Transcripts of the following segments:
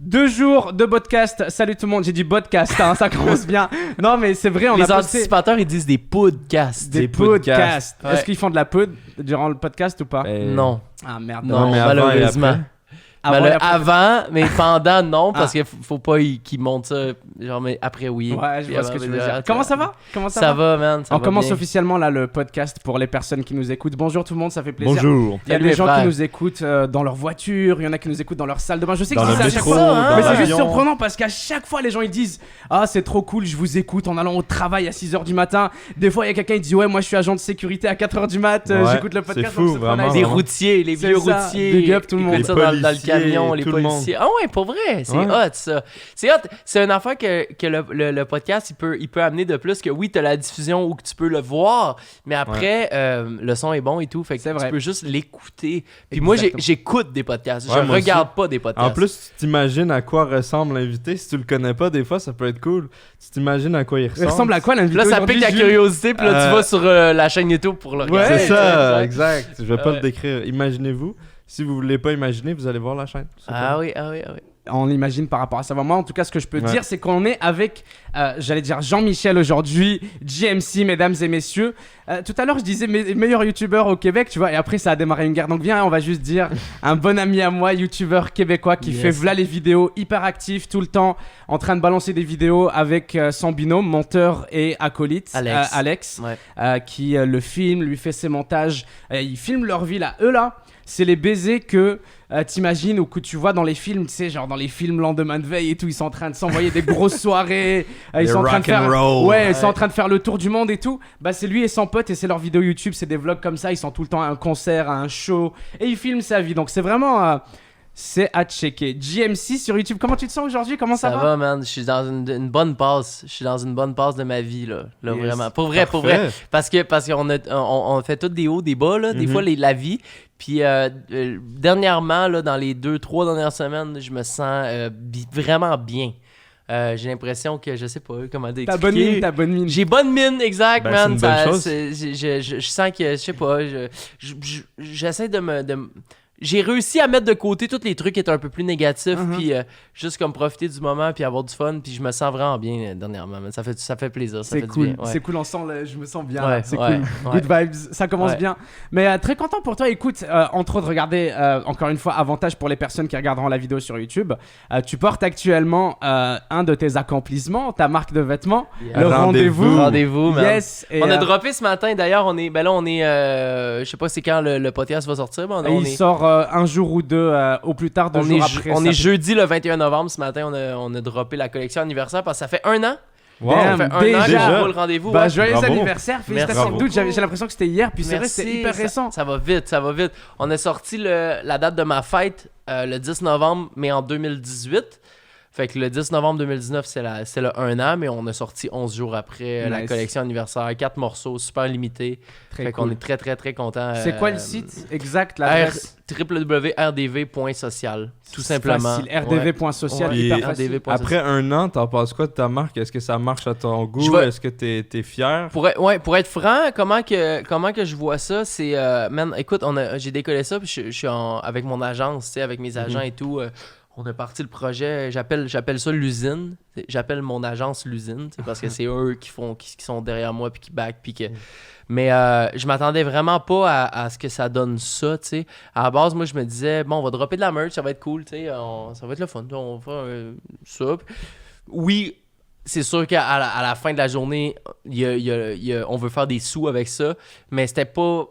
2 jours de podcast. Salut tout le monde, j'ai dit podcast, hein, ça commence bien. Non mais c'est vrai, on Les a posté anticipateurs, ils disent des podcasts. des podcasts. Ouais. Est-ce qu'ils font de la pod durant le podcast ou pas? Non. Ah merde. Non, mais avant et malheureusement. après. Avant et après. Avant, mais pendant, non, parce qu'il faut pas qu'ils montent ça. Genre, mais après, oui. Ouais, je Puis vois ce que avant, tu veux déjà, dire. Comment ça va? Comment Ça va, man. Ça On va commence bien. officiellement là le podcast pour les personnes qui nous écoutent. Bonjour tout le monde, ça fait plaisir. Bonjour. Il y a Salut des les gens frères. qui nous écoutent dans leur voiture, il y en a qui nous écoutent dans leur salle de bain. Je sais que Dans c'est le ça à chaque métro, fois. dans Mais c'est juste l'avion. surprenant parce qu'à chaque fois les gens ils disent ah c'est trop cool, je vous écoute en allant au travail à 6h du matin. Des fois il y a quelqu'un qui dit ouais moi je suis agent de sécurité à 4h du mat, Ouais, j'écoute le podcast. c'est fou, donc vraiment. nice. Les Vraiment. routiers, les C'est vieux ça. routiers. Big up tout le Ils monde. écoutent ça Les dans le policiers, camion, les tout le monde. policiers. Ah ouais, pour vrai, c'est Ouais. hot ça. C'est hot. C'est une affaire que le podcast, il peut amener de plus que oui, t'as la diffusion où tu peux le voir, mais après, le son est bon et tout, fait que C'est vrai. tu peux juste l'écouter. Puis moi, Exactement. j'écoute des podcasts. Ouais, Je moi regarde pas des podcasts. En plus, tu t'imagines à quoi ressemble l'invité. Si tu le connais pas, des fois, ça peut être cool. Tu t'imagines à quoi il Il ressemble. ressemble à quoi l'invité Là, ça aujourd'hui, pique la Jules? curiosité, puis là, tu vas sur la chaîne YouTube pour le regarder. C'est ça, exact. exact. Je vais pas Ouais. le décrire. Imaginez-vous. Si vous voulez pas imaginer, vous allez voir la chaîne. C'est Ah oui, ah oui, ah oui. On imagine par rapport à ça. Moi, en tout cas, ce que je peux Ouais. dire, c'est qu'on est avec, j'allais dire Jean-Michel aujourd'hui, GMC, mesdames et messieurs. Tout à l'heure, je disais meilleur youtubeur au Québec, tu vois, et après, ça a démarré une guerre. Donc, viens, on va juste dire un bon ami à moi, youtubeur québécois qui Yes. fait v'là les vidéos, hyper actif tout le temps, en train de balancer des vidéos avec son binôme, monteur et acolyte, Alex. Ouais. qui le filme, lui fait ses montages. Ils filment leur vie là. Eux là, c'est les baisers que t'imagines ou que tu vois dans les films, tu sais, genre dans les films Lendemain de veille et tout, ils sont en train de s'envoyer des grosses soirées, ils Des sont en train de faire, rock'n'roll. ouais, ils sont en train de faire le tour du monde et tout. Bah c'est lui et son pote et c'est leur vidéo YouTube, c'est des vlogs comme ça, ils sont tout le temps à un concert, à un show et ils filment sa vie. Donc c'est vraiment c'est à checker. GMC sur YouTube, comment tu te sens aujourd'hui? Comment ça Ça va, man. Je suis dans une bonne passe. Je suis dans une bonne passe de ma vie, là. Yes. Vraiment. Pour vrai, pour vrai. Parce qu'on on fait tous des hauts, des bas, là. Des fois, la vie. Puis, dernièrement, là, dans les 2-3 dernières semaines, je me sens vraiment bien. J'ai l'impression que, je sais pas comment T'as expliquer. bonne mine, t'as bonne mine. J'ai bonne mine, exact, Ben, man. c'est une belle chose. Je sens que, je sais pas, j'essaie de me... J'ai réussi à mettre de côté tous les trucs qui étaient un peu plus négatifs, puis juste comme profiter du moment, puis avoir du fun, puis je me sens vraiment bien dernièrement. Man. Ça fait plaisir, ça C'est fait cool, du bien. Ouais. c'est cool, je me sens bien, Ouais, c'est ouais, cool. ouais. Good vibes, ça commence Ouais. bien. Mais très content pour toi, écoute, entre autres, regardez, encore une fois, avantage pour les personnes qui regarderont la vidéo sur YouTube, tu portes actuellement un de tes accomplissements, ta marque de vêtements, Yeah. le Rendez-vous. Rendez-vous, man. Yes, et, On a droppé ce matin, d'ailleurs, on est, je sais pas c'est quand le podcast va sortir, mais il sort un jour ou deux, au plus tard, 2 jours après. on ça est fait- jeudi le 21 novembre, ce matin, on a droppé la collection anniversaire, parce que ça fait 1 an. Wow. Damn. Ça fait un an déjà. qu'on roule le rendez-vous. Bah, ouais. joyeux Bravo. anniversaire, félicitations. Merci. Doute, j'ai l'impression que c'était hier, puis c'est vrai, Merci, c'était hyper récent. Ça va vite, ça va vite. On a sorti la date de ma fête le 10 novembre, mais en 2018. Fait que le 10 novembre 2019, c'est le 1 an, mais on a sorti 11 jours après la Nice. collection anniversaire. 4 morceaux, super limité. Très Fait cool. qu'on est très, très, très contents. C'est quoi le site exact, l'adresse? www.rdv.social, tout simplement. Facile, rdv.social, Ouais. hyper Puis, facile. rdv.social. Après 1 an, t'en penses quoi de ta marque? Est-ce que ça marche à ton Je goût? vais- Est-ce que t'es fier? Pour être franc, comment que je vois ça, c'est man, écoute, j'ai décollé ça, puis je suis avec mon agence, tu sais, avec mes agents et tout. On a parti le projet, j'appelle ça l'usine. J'appelle mon agence l'usine, tu sais, parce que c'est eux qui sont derrière moi puis qui back puis que. Mais je m'attendais vraiment pas à ce que ça donne ça, tu sais. À la base, moi, je me disais, bon, on va dropper de la merch, ça va être cool, tu sais, ça va être le fun, on va faire ça. Oui, c'est sûr qu'à la fin de la journée, on veut faire des sous avec ça, mais c'était pas...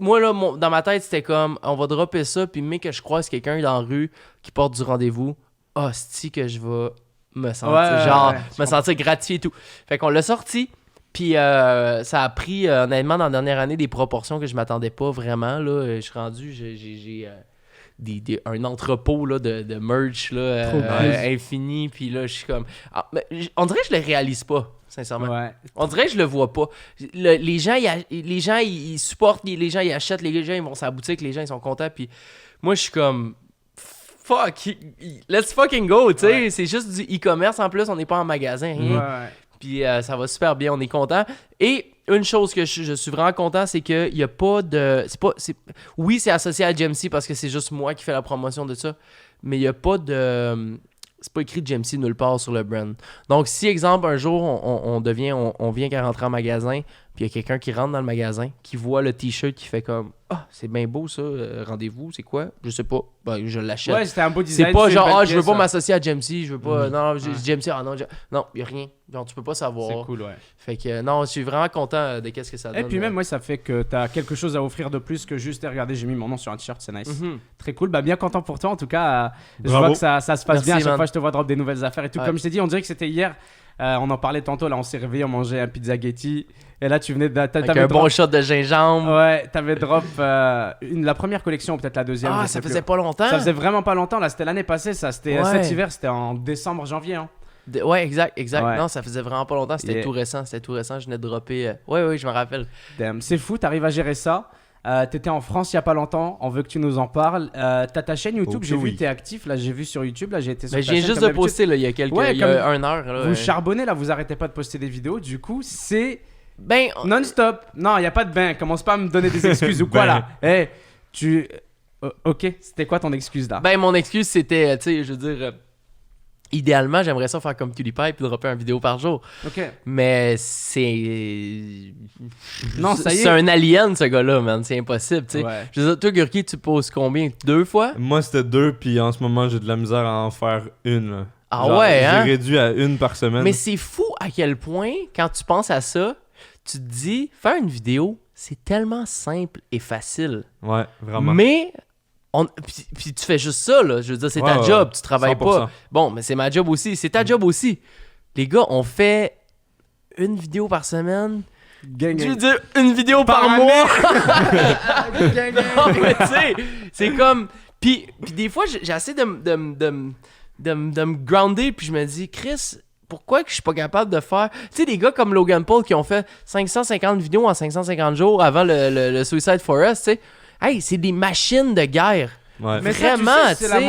moi, là, dans ma tête, c'était comme, on va dropper ça, puis mais que je croise quelqu'un dans la rue qui porte du rendez-vous, hostie que je vais me sentir, me sentir gratifié et tout. Fait qu'on l'a sorti. Puis ça a pris, honnêtement, dans la dernière année, des proportions que je m'attendais pas vraiment. Là. Je suis rendu, j'ai un entrepôt là, de merch là, Trop nice. infini. Puis là, je suis comme... on dirait que je le réalise pas, sincèrement. Ouais. On dirait que je le vois pas. Les gens, ils supportent, les gens, ils achètent, les gens, ils vont sur la boutique, les gens, ils sont contents. Puis moi, je suis comme... Fuck, let's fucking go, tu sais. Ouais. C'est juste du e-commerce en plus, on n'est pas en magasin, rien. Ouais. Puis ça va super bien, on est content. Et une chose que je suis vraiment content, c'est qu'il n'y a pas de... Oui, c'est associé à GMC parce que c'est juste moi qui fais la promotion de ça. mais il n'y a pas de... C'est pas écrit GMC nulle part sur le brand. Donc, si, exemple, un jour, on vient qu'à rentrer en magasin, puis il y a quelqu'un qui rentre dans le magasin, qui voit le t-shirt, qui fait comme « Ah, c'est bien beau ça, rendez-vous, c'est quoi? » Je sais pas. Ben, je l'achète. Ouais, c'était un beau design. C'est pas genre « Ah, je veux pièce, pas m'associer à GMC, je veux pas... Non, Ouais. GMC, ah non, non, il y a rien. Genre, tu peux pas savoir. C'est cool, ouais. Fait que non, je suis vraiment content de qu'est-ce que ça donne. Et puis même, moi, ça fait que t'as quelque chose à offrir de plus que juste, regardez, j'ai mis mon nom sur un t-shirt, c'est nice. Mhm. Très cool, bah bien content pour toi en tout cas. Je Bravo. vois que ça se passe Merci, bien. À chaque man. fois, je te vois drop des nouvelles affaires et tout. Ouais. Comme je t'ai dit, on dirait que c'était hier. On en parlait tantôt. Là, on s'est réveillé, on mangeait un pizza Getty. Et là, tu venais de. Avec un bon shot de gingembre. Ouais, t'avais drop la première collection, peut-être la deuxième. Ah, je sais ça plus. faisait pas longtemps. Ça faisait vraiment pas longtemps. Là, c'était l'année passée. Ça, c'était Ouais. cet hiver. C'était en décembre, janvier. Hein. Ouais, exact. Ouais. Non, ça faisait vraiment pas longtemps. C'était Yeah. tout récent. Je venais de dropper. Ouais, je me rappelle. Damn, c'est fou. T'arrives à gérer ça. T'étais en France il y a pas longtemps. On veut que tu nous en parles. T'as ta chaîne YouTube. Ok, J'ai vu oui. t'es actif. Là, j'ai vu sur YouTube. Là, j'ai été sur Mais ta je viens chaîne, juste comme de d'habitude. poster là, il y a Ouais, il y a comme- 1 heure. Là, Vous charbonnez là, vous arrêtez pas de poster des vidéos, du coup c'est Ben, non-stop. Non, y a pas de bain, commence pas à me donner des excuses ou quoi là. Eh, tu... ok, c'était quoi ton excuse là? ben, mon excuse c'était, tu sais, je veux dire, idéalement, j'aimerais ça faire comme PewDiePie et dropper une vidéo par jour. Ok. Mais c'est. Non, ça y est. C'est un alien, ce gars-là, man. C'est impossible, tu sais. Ouais. Je veux dire, toi, Gurki, tu poses combien? 2 fois? Moi, c'était 2, puis en ce moment, j'ai de la misère à en faire une. Là. Ah Genre, ouais, hein? J'ai réduit à 1 par semaine. Mais c'est fou à quel point, quand tu penses à ça, tu te dis, faire une vidéo, c'est tellement simple et facile. Ouais, vraiment. Mais, puis tu fais juste ça, là. Je veux dire, c'est ta Ouais, job, ouais, tu travailles 100%. pas. Bon, mais c'est ma job aussi, c'est ta job aussi. Les gars, on fait une vidéo par semaine. Gang, Je veux gang. dire, une vidéo par Par mois. Gang, gang. Non, mais tu sais, c'est comme... Puis des fois, j'essaie de me grounder, puis je me dis, Chris, pourquoi que je suis pas capable de faire... Tu sais, des gars comme Logan Paul qui ont fait 550 vidéos en 550 jours avant le Suicide Forest, tu sais. Hey, c'est des machines de guerre. Ouais. Mais ça, tu Vraiment, sais, c'est tu la sais.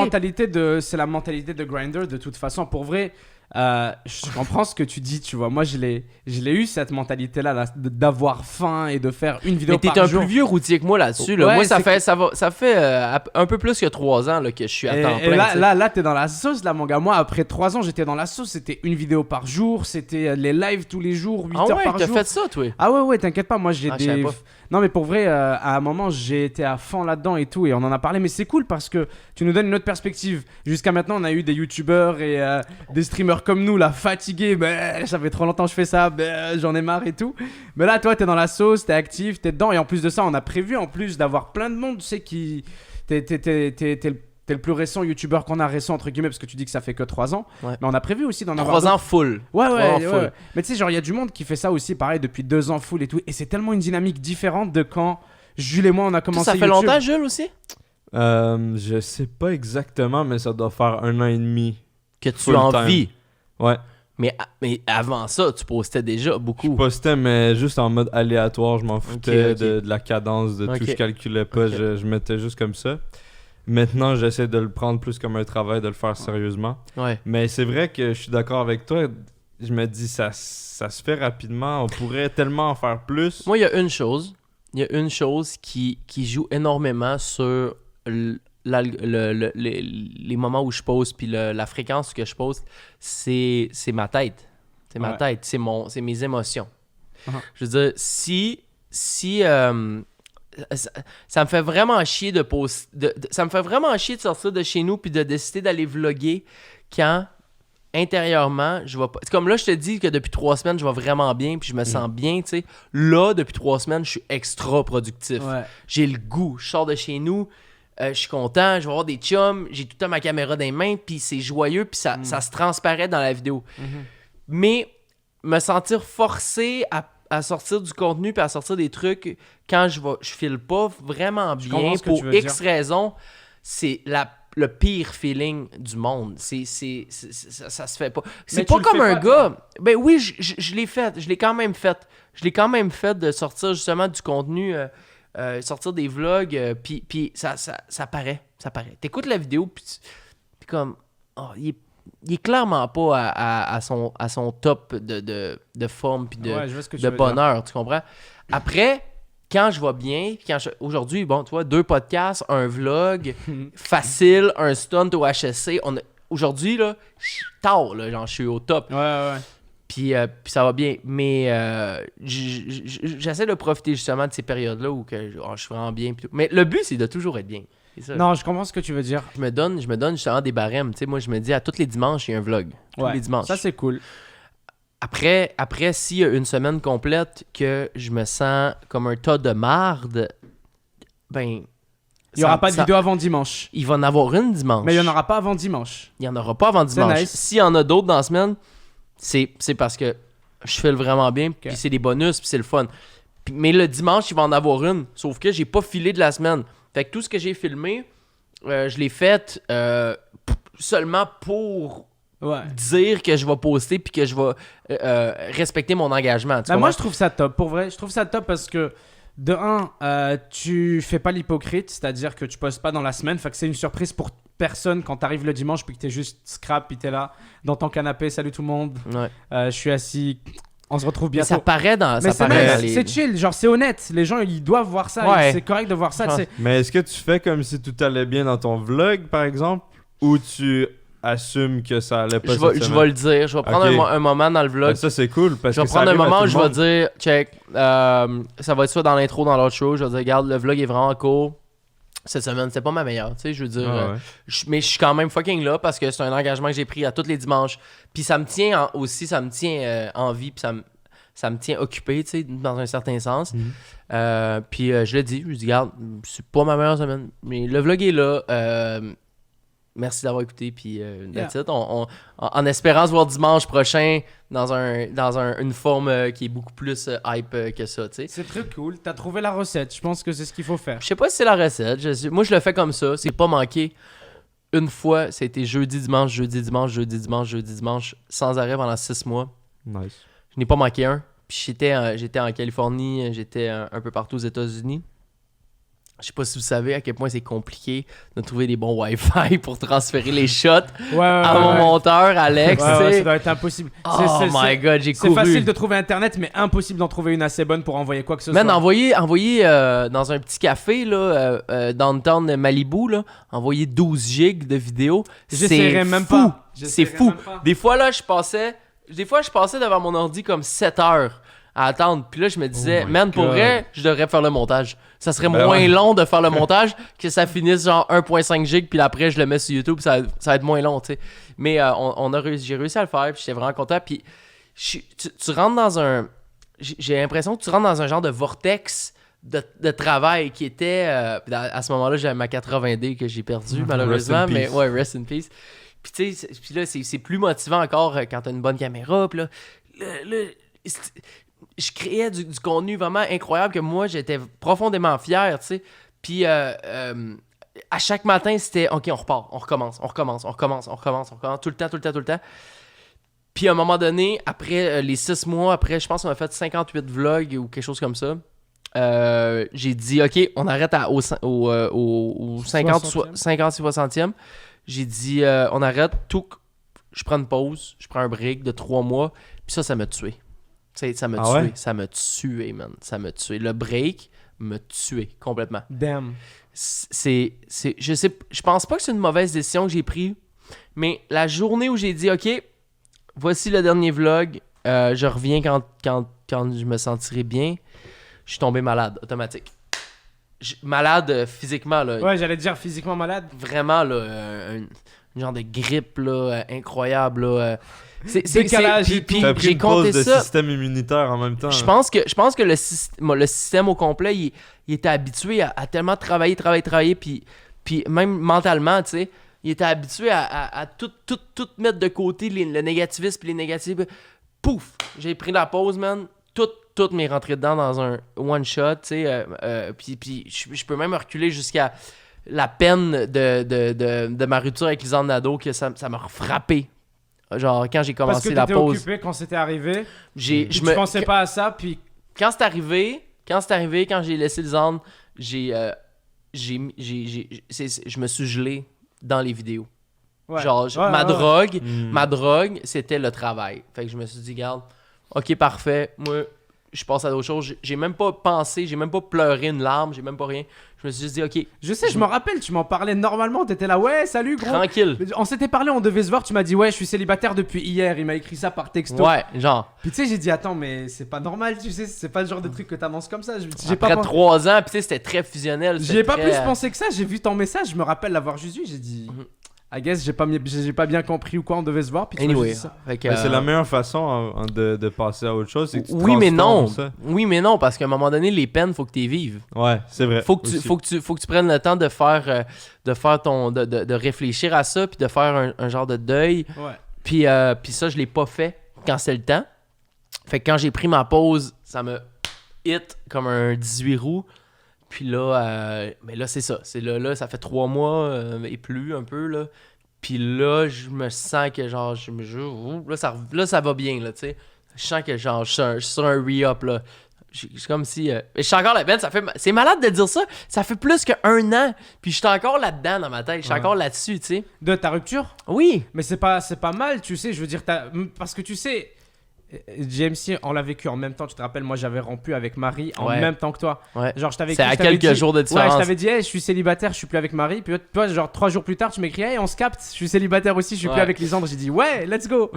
mentalité de Grindr de toute façon. Pour vrai, je comprends ce que tu dis, tu vois. Moi, je l'ai eu cette mentalité-là, là, d'avoir faim et de faire une vidéo Mais t'es par un jour. plus vieux routier que moi là-dessus. Là. Ouais, Moi, ça c'est fait un peu plus que 3 ans là, que je suis à temps Et plein. là, tu sais. là, t'es dans la sauce, là, mon gars. Moi, après 3 ans, j'étais dans la sauce. C'était une vidéo par jour. C'était les lives tous les jours, 8 Ah heures ouais, par t'as jour. fait ça, toi? Ah ouais, t'inquiète pas. Moi, j'ai Ah, je savais des. pas. Non, mais pour vrai, à un moment, j'ai été à fond là-dedans et tout. Et on en a parlé. Mais c'est cool parce que tu nous donnes une autre perspective. Jusqu'à maintenant, on a eu des youtubeurs et des streamers comme nous, là, fatigués. Ben, ça fait trop longtemps que je fais ça. Ben, j'en ai marre et tout. Mais là, toi, t'es dans la sauce, t'es actif, t'es dedans. Et en plus de ça, on a prévu en plus d'avoir plein de monde, tu sais, qui. T'es le plus récent youtubeur qu'on a récent, entre guillemets, parce que tu dis que ça fait que 3 ans. Ouais. Mais on a prévu aussi d'en avoir 3 d'autres. ans full. Ouais, 3 ouais, ans ouais, full. ouais. Mais tu sais, genre, il y a du monde qui fait ça aussi, pareil, depuis 2 ans full et tout. Et c'est tellement une dynamique différente de quand Jules et moi, on a Toi, commencé ça fait YouTube. longtemps, Jules, aussi? Je sais pas exactement, mais ça doit faire 1 an et demi. Que tu Full en time. vis. Ouais. Mais avant ça, tu postais déjà Je beaucoup. postais, mais juste en mode aléatoire. Je m'en foutais ok. De la cadence, de Ok. tout. Je calculais pas. Ok. Je mettais juste comme ça. Maintenant, j'essaie de le prendre plus comme un travail, de le faire sérieusement. Ouais. Mais c'est vrai que je suis d'accord avec toi. Je me dis, ça se fait rapidement. On pourrait tellement en faire plus. Moi, il y a une chose. Il y a une chose qui joue énormément sur les moments où je pose puis la fréquence que je pose, c'est ma tête. C'est ma Ouais. tête. C'est mes émotions. Uh-huh. Je veux dire, si ça me fait vraiment chier de poster. Ça me fait vraiment chier de sortir de chez nous puis de décider d'aller vlogger quand intérieurement, je vais pas. C'est comme là, je te dis que depuis 3 semaines, je vais vraiment bien puis je me sens bien, tu sais. Là, depuis 3 semaines, je suis extra productif. Ouais. J'ai le goût. Je sors de chez nous, je suis content, je vais avoir des chums, j'ai tout le temps ma caméra dans les mains puis c'est joyeux puis ça se transparaît dans la vidéo. Mais me sentir forcé à sortir du contenu puis à sortir des trucs quand je file pas vraiment bien comprends ce que pour tu veux X dire. raisons, c'est le pire feeling du monde. Ça se fait pas. C'est Mais pas tu le comme fais un pas, gars. Ben oui, je l'ai fait. Je l'ai quand même fait. Je l'ai quand même fait de sortir justement du contenu, sortir des vlogs, puis ça paraît. Ça paraît. T'écoutes la vidéo, puis comme... oh, il est clairement pas à son top de forme puis Ouais, je vois ce que tu de veux dire. bonheur, tu comprends? Après, quand je vais bien, aujourd'hui, bon, tu vois, 2 podcasts, un vlog, facile, un stunt au HSC. Aujourd'hui, là, tard, là, genre, je suis au top. Ouais. Puis ça va bien. Mais j'essaie de profiter justement de ces périodes-là où je suis vraiment bien. Mais le but, c'est de toujours être bien. C'est ça. Non, je comprends ce que tu veux dire. Je me donne justement des barèmes. Tu sais, moi, je me dis, à tous les dimanches, il y a un vlog. Tous les dimanches. Ça, c'est cool. Après s'il y a une semaine complète que je me sens comme un tas de marde, ben... Il n'y aura pas de vidéo avant dimanche. Il va en avoir une dimanche. Mais il n'y en aura pas avant dimanche. Il n'y en aura pas avant dimanche. Nice. S'il y en a d'autres dans la semaine, c'est parce que je file vraiment bien, puis c'est des bonus, puis c'est le fun. Mais le dimanche, il va en avoir une, sauf que j'ai pas filé de la semaine. Fait que tout ce que j'ai filmé, je l'ai fait seulement pour dire que je vais poster, puis que je vais respecter mon engagement. Moi, je trouve ça top. Pour vrai, je trouve ça top parce que de un, tu fais pas l'hypocrite, c'est-à-dire que tu postes pas dans la semaine. Fait que c'est une surprise pour personne quand t'arrives le dimanche puis que t'es juste scrap puis t'es là dans ton canapé. Salut tout le monde. Ouais. Je suis assis. On se retrouve bientôt. Mais ça paraît dans. Mais ça c'est paraît nice, dans les... c'est chill, genre c'est honnête. Les gens ils doivent voir ça. Ouais. C'est correct de voir ça. Ah. Tu sais. Mais est-ce que tu fais comme si tout allait bien dans ton vlog, par exemple, ou tu assumes que ça allait pas Je vais le dire. Je vais prendre un moment dans le vlog. Ça, c'est cool. Parce Je vais que ça prendre un arrive à moment tout où le je vais monde. dire, check, ça va être soit dans l'intro, dans l'autre show. Je vais dire, regarde, le vlog est vraiment court. Cette semaine, c'était pas ma meilleure, tu sais, je veux dire. Ah ouais. Mais je suis quand même fucking là parce que c'est un engagement que j'ai pris à tous les dimanches. Puis ça me tient aussi, ça me tient en vie, puis ça me tient occupé, tu sais, dans un certain sens. Puis je le dis, regarde, c'est pas ma meilleure semaine, mais le vlog est là. Merci d'avoir écouté, puis that's it. En espérant se voir dimanche prochain dans une forme qui est beaucoup plus hype que ça, tu sais. C'est très cool. T'as trouvé la recette. Je pense que c'est ce qu'il faut faire. Je sais pas si c'est la recette. Moi, je le fais comme ça. C'est pas manqué. Une fois, c'était jeudi, dimanche, sans arrêt pendant 6 mois. Nice. Je n'ai pas manqué un. Puis j'étais en Californie, j'étais un peu partout aux États-Unis. Je sais pas si vous savez à quel point c'est compliqué de trouver des bons Wi-Fi pour transférer les shots à mon monteur, Alex. Ouais, ça doit être impossible. Oh my god, j'ai couru. C'est facile de trouver Internet, mais impossible d'en trouver une assez bonne pour envoyer quoi que ce Man, soit. envoyer dans un petit café là, downtown Malibu, là, envoyer 12 gigs de vidéos, J'essaierais c'est même fou. pas. C'est fou. Des fois, je passais devant mon ordi comme 7 heures à attendre. Puis là, je me disais, man, pour vrai, je devrais faire le montage. Ça serait moins long de faire le montage que ça finisse genre 1.5 gigs, puis après, je le mets sur YouTube, ça va être moins long, tu sais. Mais j'ai réussi à le faire, puis j'étais vraiment content. Puis tu rentres dans un... J'ai l'impression que tu rentres dans un genre de vortex de travail qui était... à ce moment-là, j'avais ma 80D que j'ai perdue, malheureusement. Mais ouais, rest in peace. Puis tu sais, là, c'est plus motivant encore quand t'as une bonne caméra. Puis là, je créais du contenu vraiment incroyable que moi, j'étais profondément fier, tu sais. Puis à chaque matin, c'était « OK, on repart, on recommence, tout le temps. » Puis à un moment donné, après les 6 mois, après, je pense qu'on a fait 58 vlogs ou quelque chose comme ça. J'ai dit « OK, on arrête au 50-60e. » J'ai dit on arrête tout. Je prends une pause, je prends un break de 3 mois. Puis ça m'a tué. Ça m'a tué. Ouais? Ça m'a tué, man. Ça m'a tué. Le break m'a tué complètement. Damn. Je pense pas que c'est une mauvaise décision que j'ai prise. Mais la journée où j'ai dit OK, voici le dernier vlog, je reviens quand je me sentirai bien, je suis tombé malade, automatique. Malade physiquement, là. Ouais, j'allais te dire physiquement malade. Vraiment, là, un genre de grippe, là, incroyable, là. Décalage et puis T'as pris j'ai une pause compté de ça. système immunitaire en même temps. Je pense que le système au complet, il était habitué à tellement travailler, puis même mentalement, tu sais, il était habitué à tout mettre de côté, le négativisme puis les négatifs. Pouf! J'ai pris la pause, man. Tout m'est rentré dedans dans un one-shot, tu sais. Puis je peux même reculer jusqu'à la peine de ma rupture avec Lisanne Nadeau, que ça m'a frappé. Genre, quand j'ai commencé la pause... Parce que t'étais occupé quand c'était arrivé. Tu pensais pas à ça, puis... Quand c'est arrivé, quand j'ai laissé Lisanne, je me suis gelé dans les vidéos. Ouais. Genre, ma drogue, c'était le travail. Fait que je me suis dit, regarde, OK, parfait, moi, je passe à d'autres choses. J'ai même pas pensé, j'ai même pas pleuré une larme, j'ai même pas rien. Je me suis juste dit, ok, Je sais, je me rappelle, tu m'en parlais normalement, t'étais là, ouais, salut gros. tranquille. On s'était parlé, on devait se voir, tu m'as dit, ouais, je suis célibataire depuis hier, il m'a écrit ça par texto. Ouais, genre. Puis tu sais, j'ai dit, attends, mais c'est pas normal, tu sais, c'est pas le genre de truc que t'annonces comme ça. J'ai Après pas, 3 ans, puis tu sais, c'était très fusionnel. j'y ai pas très- plus pensé que ça, j'ai vu ton message, je me rappelle l'avoir juste vu, j'ai dit, I guess, j'ai pas bien compris ou quoi, on devait se voir, puis tu m'as Anyway, juste dit ça. fait que, Mais c'est la meilleure façon de passer à autre chose, c'est que tu oui, mais non. transformes ça. Oui, mais non, parce qu'à un moment donné, les peines, faut que tu les vives. Ouais, c'est vrai. Faut que tu, aussi. faut que tu prennes le temps de faire de réfléchir à ça, puis de faire un genre de deuil. Ouais. Puis ça, je l'ai pas fait quand c'est le temps. Fait que quand j'ai pris ma pause, ça me hit comme un 18 roues. Puis là, mais là, c'est ça. C'est là, ça fait 3 mois et plus un peu, là. Puis là, je me sens que genre, là, ça va bien, là, tu sais. Je sens que genre, je suis sur un re-up, là. C'est comme si... je suis encore là-dedans, c'est malade de dire ça. Ça fait plus qu'un an. Puis je suis encore là-dedans dans ma tête. Je suis encore là-dessus, tu sais. De ta rupture? Oui. Mais c'est pas mal, tu sais, je veux dire, parce que tu sais, JMC, on l'a vécu en même temps, tu te rappelles, moi j'avais rompu avec Marie en Ouais. même temps que toi. Ouais. Genre, je t'avais C'est écrit, à je t'avais quelques dit- jours de Ouais, différence. je t'avais dit, hey, je suis célibataire, je suis plus avec Marie. Puis toi, genre 3 jours plus tard, tu m'écris, hey, on se capte, je suis célibataire aussi, je suis plus Ouais. avec Lisandre. J'ai dit, ouais, let's go.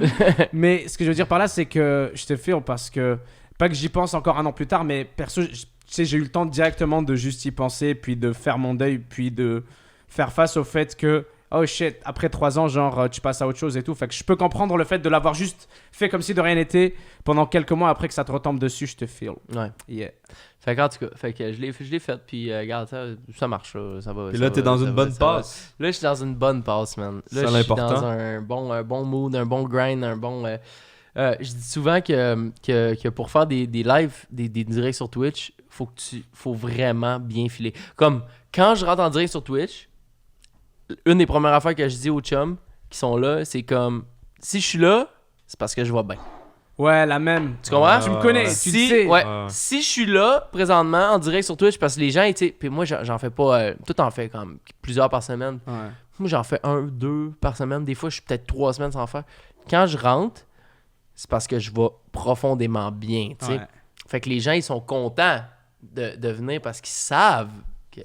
Mais ce que je veux dire par là, c'est que je te file parce que, pas que j'y pense encore un an plus tard, mais perso, tu sais, j'ai eu le temps directement de juste y penser, puis de faire mon deuil, puis de faire face au fait que, oh shit, après 3 ans, genre, tu passes à autre chose et tout. Fait que je peux comprendre le fait de l'avoir juste fait comme si de rien n'était pendant quelques mois après que ça te retombe dessus, je te feel. Ouais. Yeah. Fait qu'en tout cas, fait que je l'ai fait, puis regarde, ça marche, ça va. Puis ça là, t'es va, dans ça une va, bonne ça va. passe. Là, je suis dans une bonne passe, man. C'est Là, ça je suis l'important. dans un bon mood, un bon grind, un bon... je dis souvent que pour faire des lives, des directs sur Twitch, faut vraiment bien filer. Comme, quand je rentre en direct sur Twitch, une des premières affaires que je dis aux chums qui sont là, c'est comme, si je suis là, c'est parce que je vais bien. Ouais, la même. Tu comprends? Tu me connais, tu le sais. Ouais, Ouais. si je suis là, présentement, en direct sur Twitch, parce que les gens, tu sais, puis moi, j'en fais pas, tout en fait comme plusieurs par semaine. Ouais. Moi, j'en fais 1, 2 par semaine. Des fois, je suis peut-être 3 semaines sans faire. Quand je rentre, c'est parce que je vais profondément bien, tu sais. Ouais. Fait que les gens, ils sont contents de venir parce qu'ils savent que,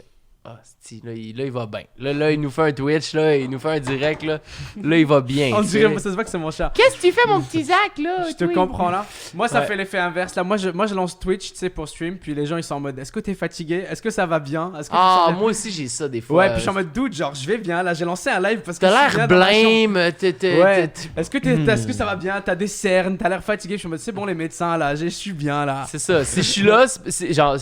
là, il va bien. Là, il nous fait un Twitch, là, il nous fait un direct, là il va bien. On tu sais. dirait, ça se voit que c'est mon chat. Qu'est-ce que tu fais, mon petit Zach, là? Je te comprends là. Moi, ça Ouais. fait l'effet inverse. Là, moi, je lance Twitch, tu sais, pour stream. Puis les gens, ils sont en mode, est-ce que t'es fatigué? Est-ce que ça va bien? Est-ce que tu te sens bien? Moi aussi, j'ai ça des fois. Ouais, puis je suis en mode doute, genre, je vais bien. Là, j'ai lancé un live parce que. T'as je suis l'air bien dans ma chambre. blême, Ouais. Est-ce que ça va bien? T'as des cernes, t'as l'air fatigué. Je suis en mode, c'est bon, les médecins, là, je suis bien là. C'est ça. Si je suis là, genre,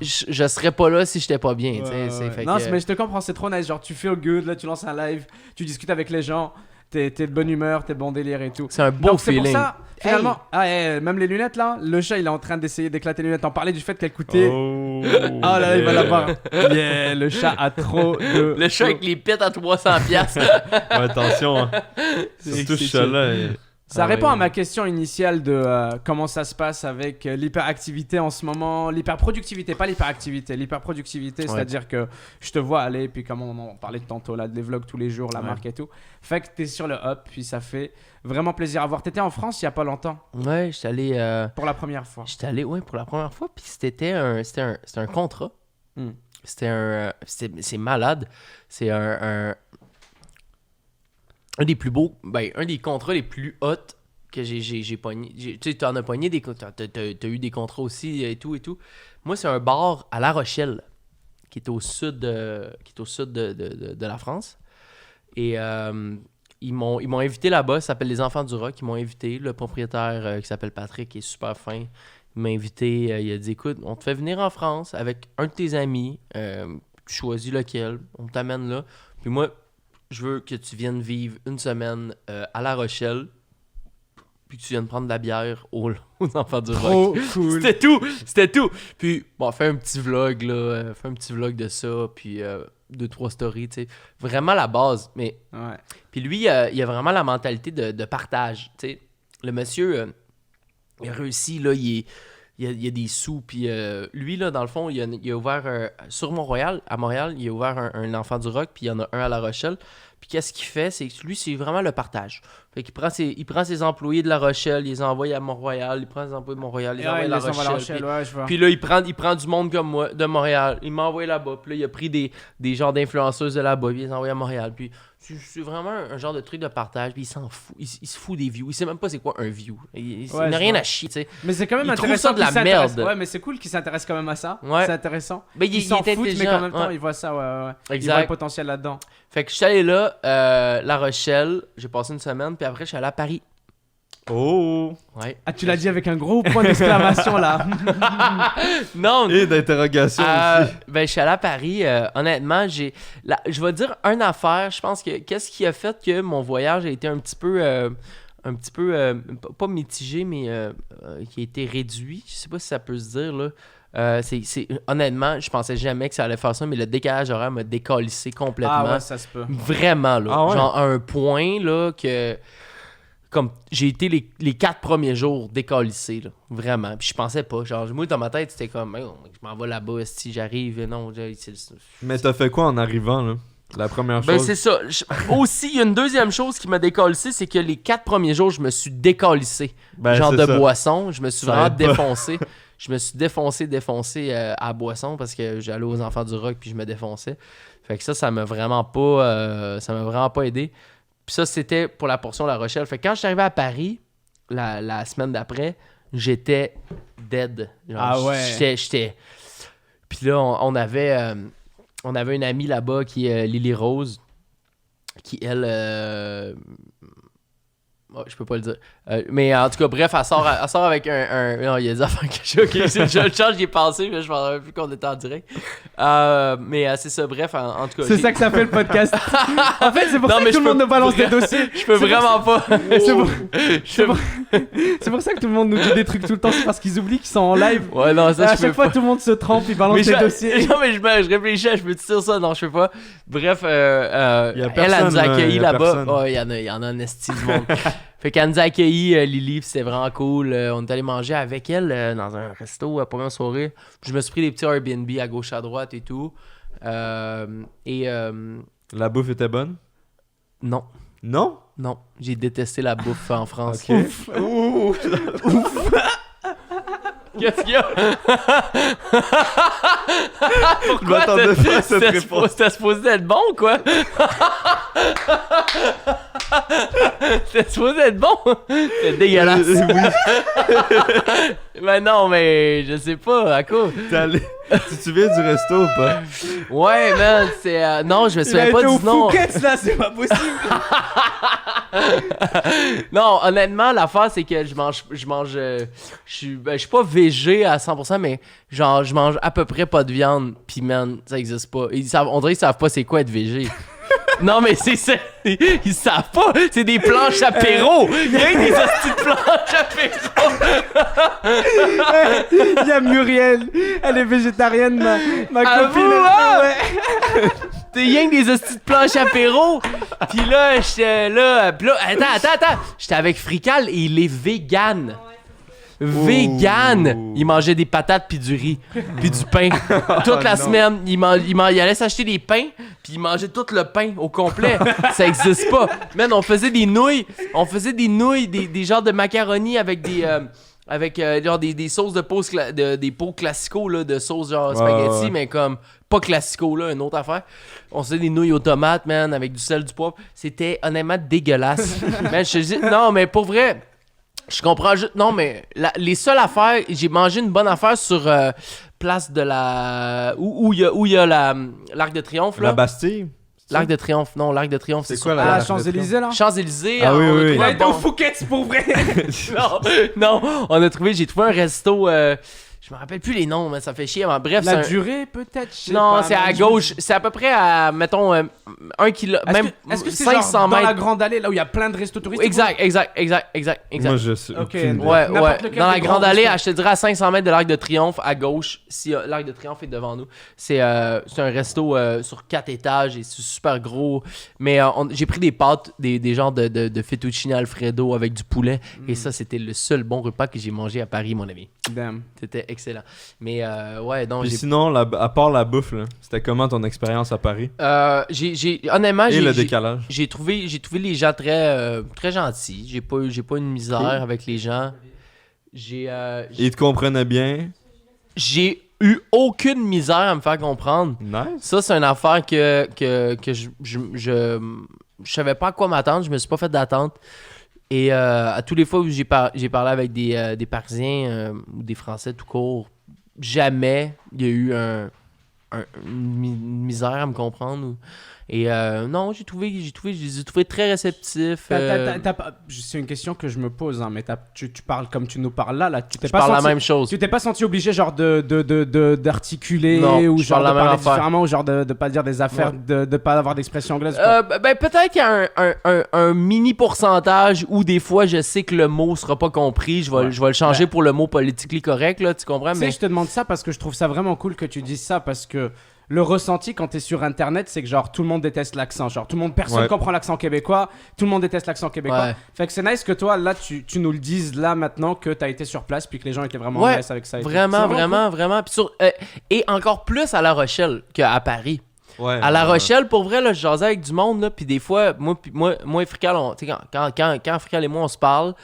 je serais pas là si j'étais pas bien. tu sais, Ouais, c'est- ouais. fait Non, que- mais je te comprends, c'est trop nice. Genre, tu feel good, là, tu lances un live, tu discutes avec les gens, t'es de bonne humeur, t'es bon délire et tout. c'est un beau Donc, c'est pour feeling. ça, finalement, même les lunettes là, le chat il est en train d'essayer d'éclater les lunettes. On parlait du fait qu'elles coûtaient. Oh, Oh là là, il va l'avoir. Yeah, le chat a trop de. Le chat avec les pets à 300$. Ouais, attention. Hein. C'est- Surtout c'est ce chat-là. Ça Ah répond ouais. à ma question initiale de comment ça se passe avec l'hyperactivité en ce moment, l'hyperproductivité, pas l'hyperactivité, l'hyperproductivité, Ouais. c'est-à-dire que je te vois aller, puis comme on en parlait tantôt là, des vlogs tous les jours, la Ouais. marque et tout, fait que t'es sur le up, puis ça fait vraiment plaisir à voir. T'étais en France il y a pas longtemps, Ouais, j'étais allé. pour la première fois. Ouais, pour la première fois, puis c'était un contrat. Hmm. C'est malade. C'est un des plus beaux, un des contrats les plus hauts que j'ai pogné. Tu sais, t'en as pogné des t'as eu des contrats aussi et tout. Moi, c'est un bar à La Rochelle, qui est au sud de la France. Et ils m'ont invité là-bas, ça s'appelle Les Enfants du Rock. Ils m'ont invité, le propriétaire qui s'appelle Patrick, qui est super fin. Il m'a invité, il a dit, écoute, on te fait venir en France avec un de tes amis, tu choisis lequel, on t'amène là. Puis moi, je veux que tu viennes vivre une semaine à La Rochelle, puis que tu viennes prendre de la bière aux Enfants du Rock. Trop cool. C'était tout. Puis, bon, fais un petit vlog, là, fais un petit vlog de ça, puis 2-3 stories, tu sais. Vraiment la base, mais... Ouais. Puis lui, il a vraiment la mentalité de partage, tu sais. Le monsieur, il a réussi, là, il y a des sous, puis lui, là, dans le fond, il a ouvert, sur Mont-Royal, à Montréal, il a ouvert un Enfant du Rock, puis il y en a un à La Rochelle. Puis qu'est-ce qu'il fait? C'est que lui, c'est vraiment le partage. Fait qu'il prend ses employés de La Rochelle, il les envoie à Mont-Royal, il prend ses employés de Mont-Royal, il les envoie à La Rochelle. Ouais, je vois. Puis là, il prend du monde comme moi, de Montréal. Il m'a envoyé là-bas. Puis là, il a pris des genres d'influenceuses de là-bas. Puis il les a envoyés à Montréal. Puis c'est vraiment un genre de truc de partage. Puis il s'en fout. Il se fout des views. Il sait même pas c'est quoi un view. Il n'a rien à chier, tu sais. Mais c'est quand même Il trouve intéressant ça de la qu'il s'intéresse. merde. Ouais, mais c'est cool qu'il s'intéresse quand même à ça. Ouais. C'est intéressant. Mais il s'en est fout, mais intelligent, en même temps, ouais. il voit ça, ouais. Il Exact. voit le potentiel là-dedans. Fait que je suis allé là, La Rochelle. J'ai passé une semaine. Puis après, je suis allé à Paris. Oh! Ouais. Ah, tu l'as dit avec un gros point d'exclamation là. Non, Et d'interrogation aussi. ben, je suis allé à Paris. Honnêtement, je vais dire une affaire. Je pense que qu'est-ce qui a fait que mon voyage a été un petit peu pas mitigé, mais qui a été réduit. Je sais pas si ça peut se dire là. Honnêtement, je pensais jamais que ça allait faire ça, mais le décalage horaire m'a décalissé complètement. Ah ouais, ça se peut. Vraiment, là. Ah ouais? Genre, à un point, là, que... Comme, j'ai été les 4 premiers jours décalissé, là. Vraiment. Puis je pensais pas. Genre, moi, dans ma tête, c'était comme, je m'en vais là-bas, si j'arrive. Non, Mais t'as fait quoi en arrivant, là? La première ben, chose? c'est ça. Aussi, il y a une deuxième chose qui m'a décalissé, c'est que les 4 premiers jours, je me suis décalissé. Ben, genre c'est de ça. boisson. Je me suis Ça vraiment aide pas. défoncé. Je me suis défoncé à boisson parce que j'allais aux Enfants du Rock puis je me défonçais. Fait que ça m'a vraiment pas aidé. Puis ça, c'était pour la portion La Rochelle. Fait que quand je suis arrivé à Paris, la semaine d'après, j'étais dead. Genre, Ah ouais. J'étais... Puis là, on avait une amie là-bas qui est Lily Rose, qui, elle... Oh, je peux pas le dire. Mais en tout cas, bref, elle sort avec un... Non, il y a des affaires que je le change, j'y ai pensé, mais je m'en rappelle plus qu'on était en direct. Mais c'est ça, bref, en tout cas... C'est ça que ça fait le podcast. En fait, c'est pour Non, ça mais que tout le monde nous balance des dossiers. Je peux vraiment pas... C'est pour ça que tout le monde nous dit des trucs tout le temps, c'est parce qu'ils oublient qu'ils sont en live. Ouais, non, À ça, je chaque peux fois, pas. tout le monde se trempe, ils balancent des dossiers. Non, mais je réfléchis, je peux te dire ça, non, je peux pas. Bref, elle personne, nous a accueillis y a là-bas. personne. Oh, il y en a un esti du monde. Fait qu'elle nous a accueillis, Lily, puis c'était vraiment cool. On est allé manger avec elle dans un resto, première soirée. Puis je me suis pris des petits Airbnb à gauche, à droite et tout. La bouffe était bonne? Non, Non? j'ai détesté la bouffe en France. Ok. Ouh! Qu'est-ce qu'il y a? Je m'attendais pas à cette réponse. C'était supposé être bon, quoi? C'était supposé être bon? C'est dégueulasse. Oui. Mais non, mais je sais pas, à quoi? T'es allé... Tu te souviens du resto ou pas? Ouais, man, c'est... non, je me Il a souviens été pas au du nom. Phuket, là, c'est pas possible. Non, honnêtement, l'affaire, c'est que je mange je suis pas végé à 100%, mais genre, je mange à peu près pas de viande, pis man, ça existe pas. On dirait qu'ils savent pas c'est quoi être végé. Non, mais c'est ça. Ils savent pas. C'est des planches apéro. Il y a des hosties de planches apéro. Il y a Muriel, elle est végétarienne, ma Ah, copine. vous, elle ah! fait, ouais. T'es rien que des hosties de planches apéro. Pis là, j'étais là. Pis là, attends. J'étais avec Frical et il est vegan. Vegan! Il mangeait des patates puis du riz puis du pain toute la non. semaine. Il allait s'acheter des pains puis il mangeait tout le pain au complet. Ça existe pas. Man, on faisait des nouilles, des genres de macaroni avec des genre des sauces de des pots classicaux là, de sauce genre spaghetti, ouais. mais comme pas classico là, une autre affaire. On faisait des nouilles aux tomates, man, avec du sel, du poivre. C'était honnêtement dégueulasse. Man, je te dis, non, mais pour vrai. Je comprends juste. Non, mais les seules affaires. J'ai mangé une bonne affaire sur place de la. Où il y a l'Arc de Triomphe, là. La Bastille? L'Arc de Triomphe. Non, l'Arc de Triomphe, c'est C'est quoi sur- la- Ah, la- Champs-Élysées, là. Champs-Élysées. Ah oui, on a oui, trouvé oui. Il un a été au bon- Phuket, c'est pour vrai. non, j'ai trouvé un resto. Je me rappelle plus les noms, mais ça fait chier. Mais bref, La c'est un- durée, peut-être. je sais Non, pas, c'est mais à je- gauche. C'est à peu près à, mettons, 1 kilomètre. Même Est-ce que c'est 500 genre dans mètres. la Grande Allée, là où il y a plein de restos touristiques? Exact. Moi, je sais. Ok. aucune idée. Ouais, N'importe lequel dans la des grande grands allée, restos. je te dirais à 500 mètres de l'Arc de Triomphe, à gauche, si l'Arc de Triomphe est devant nous. C'est un resto sur 4 étages et c'est super gros. Mais j'ai pris des pâtes, des genres de fettuccine Alfredo avec du poulet. Et ça, c'était le seul bon repas que j'ai mangé à Paris, mon ami. Damn. C'était excellent. Mais ouais, non, Puis sinon, à part la bouffe, là, c'était comment ton expérience à Paris? Honnêtement, Et le décalage? j'ai trouvé les gens très, très gentils. J'ai pas une misère avec les gens. Ils te comprenaient bien? J'ai eu aucune misère à me faire comprendre. Nice. Ça, c'est une affaire que je savais pas à quoi m'attendre. Je me suis pas fait d'attente. Et à tous les fois où j'ai parlé avec des Parisiens ou des Français tout court, jamais il y a eu une misère à me comprendre. Et non, je les ai trouvés très réceptifs. C'est une question que je me pose, hein, mais tu parles comme tu nous parles là. Tu t'es Je pas parle senti, la même chose. Tu t'es pas senti obligé genre d'articuler Non, ou je genre parle la de même parler affaire. différemment ou genre de pas dire des affaires, Ouais. de pas avoir d'expression anglaise. Quoi. Ben, peut-être qu'il y a un mini pourcentage où des fois je sais que le mot sera pas compris. Je vais le changer pour le mot politically correct, là, tu comprends? Tu sais, je te demande ça parce que je trouve ça vraiment cool que tu dises ça parce que le ressenti quand t'es sur internet, c'est que genre tout le monde déteste l'accent. Genre personne comprend l'accent québécois, tout le monde déteste l'accent québécois. Ouais. Fait que c'est nice que toi, là, tu nous le dises là maintenant que t'as été sur place puis que les gens étaient vraiment Ouais, à l'aise avec ça. et tout. Vraiment, C'est vraiment. Puis et encore plus à La Rochelle qu'à Paris. Ouais. À La Rochelle, pour vrai, là, je jasais avec du monde, là, puis des fois, moi et Frical, quand Frical et moi, on se parle,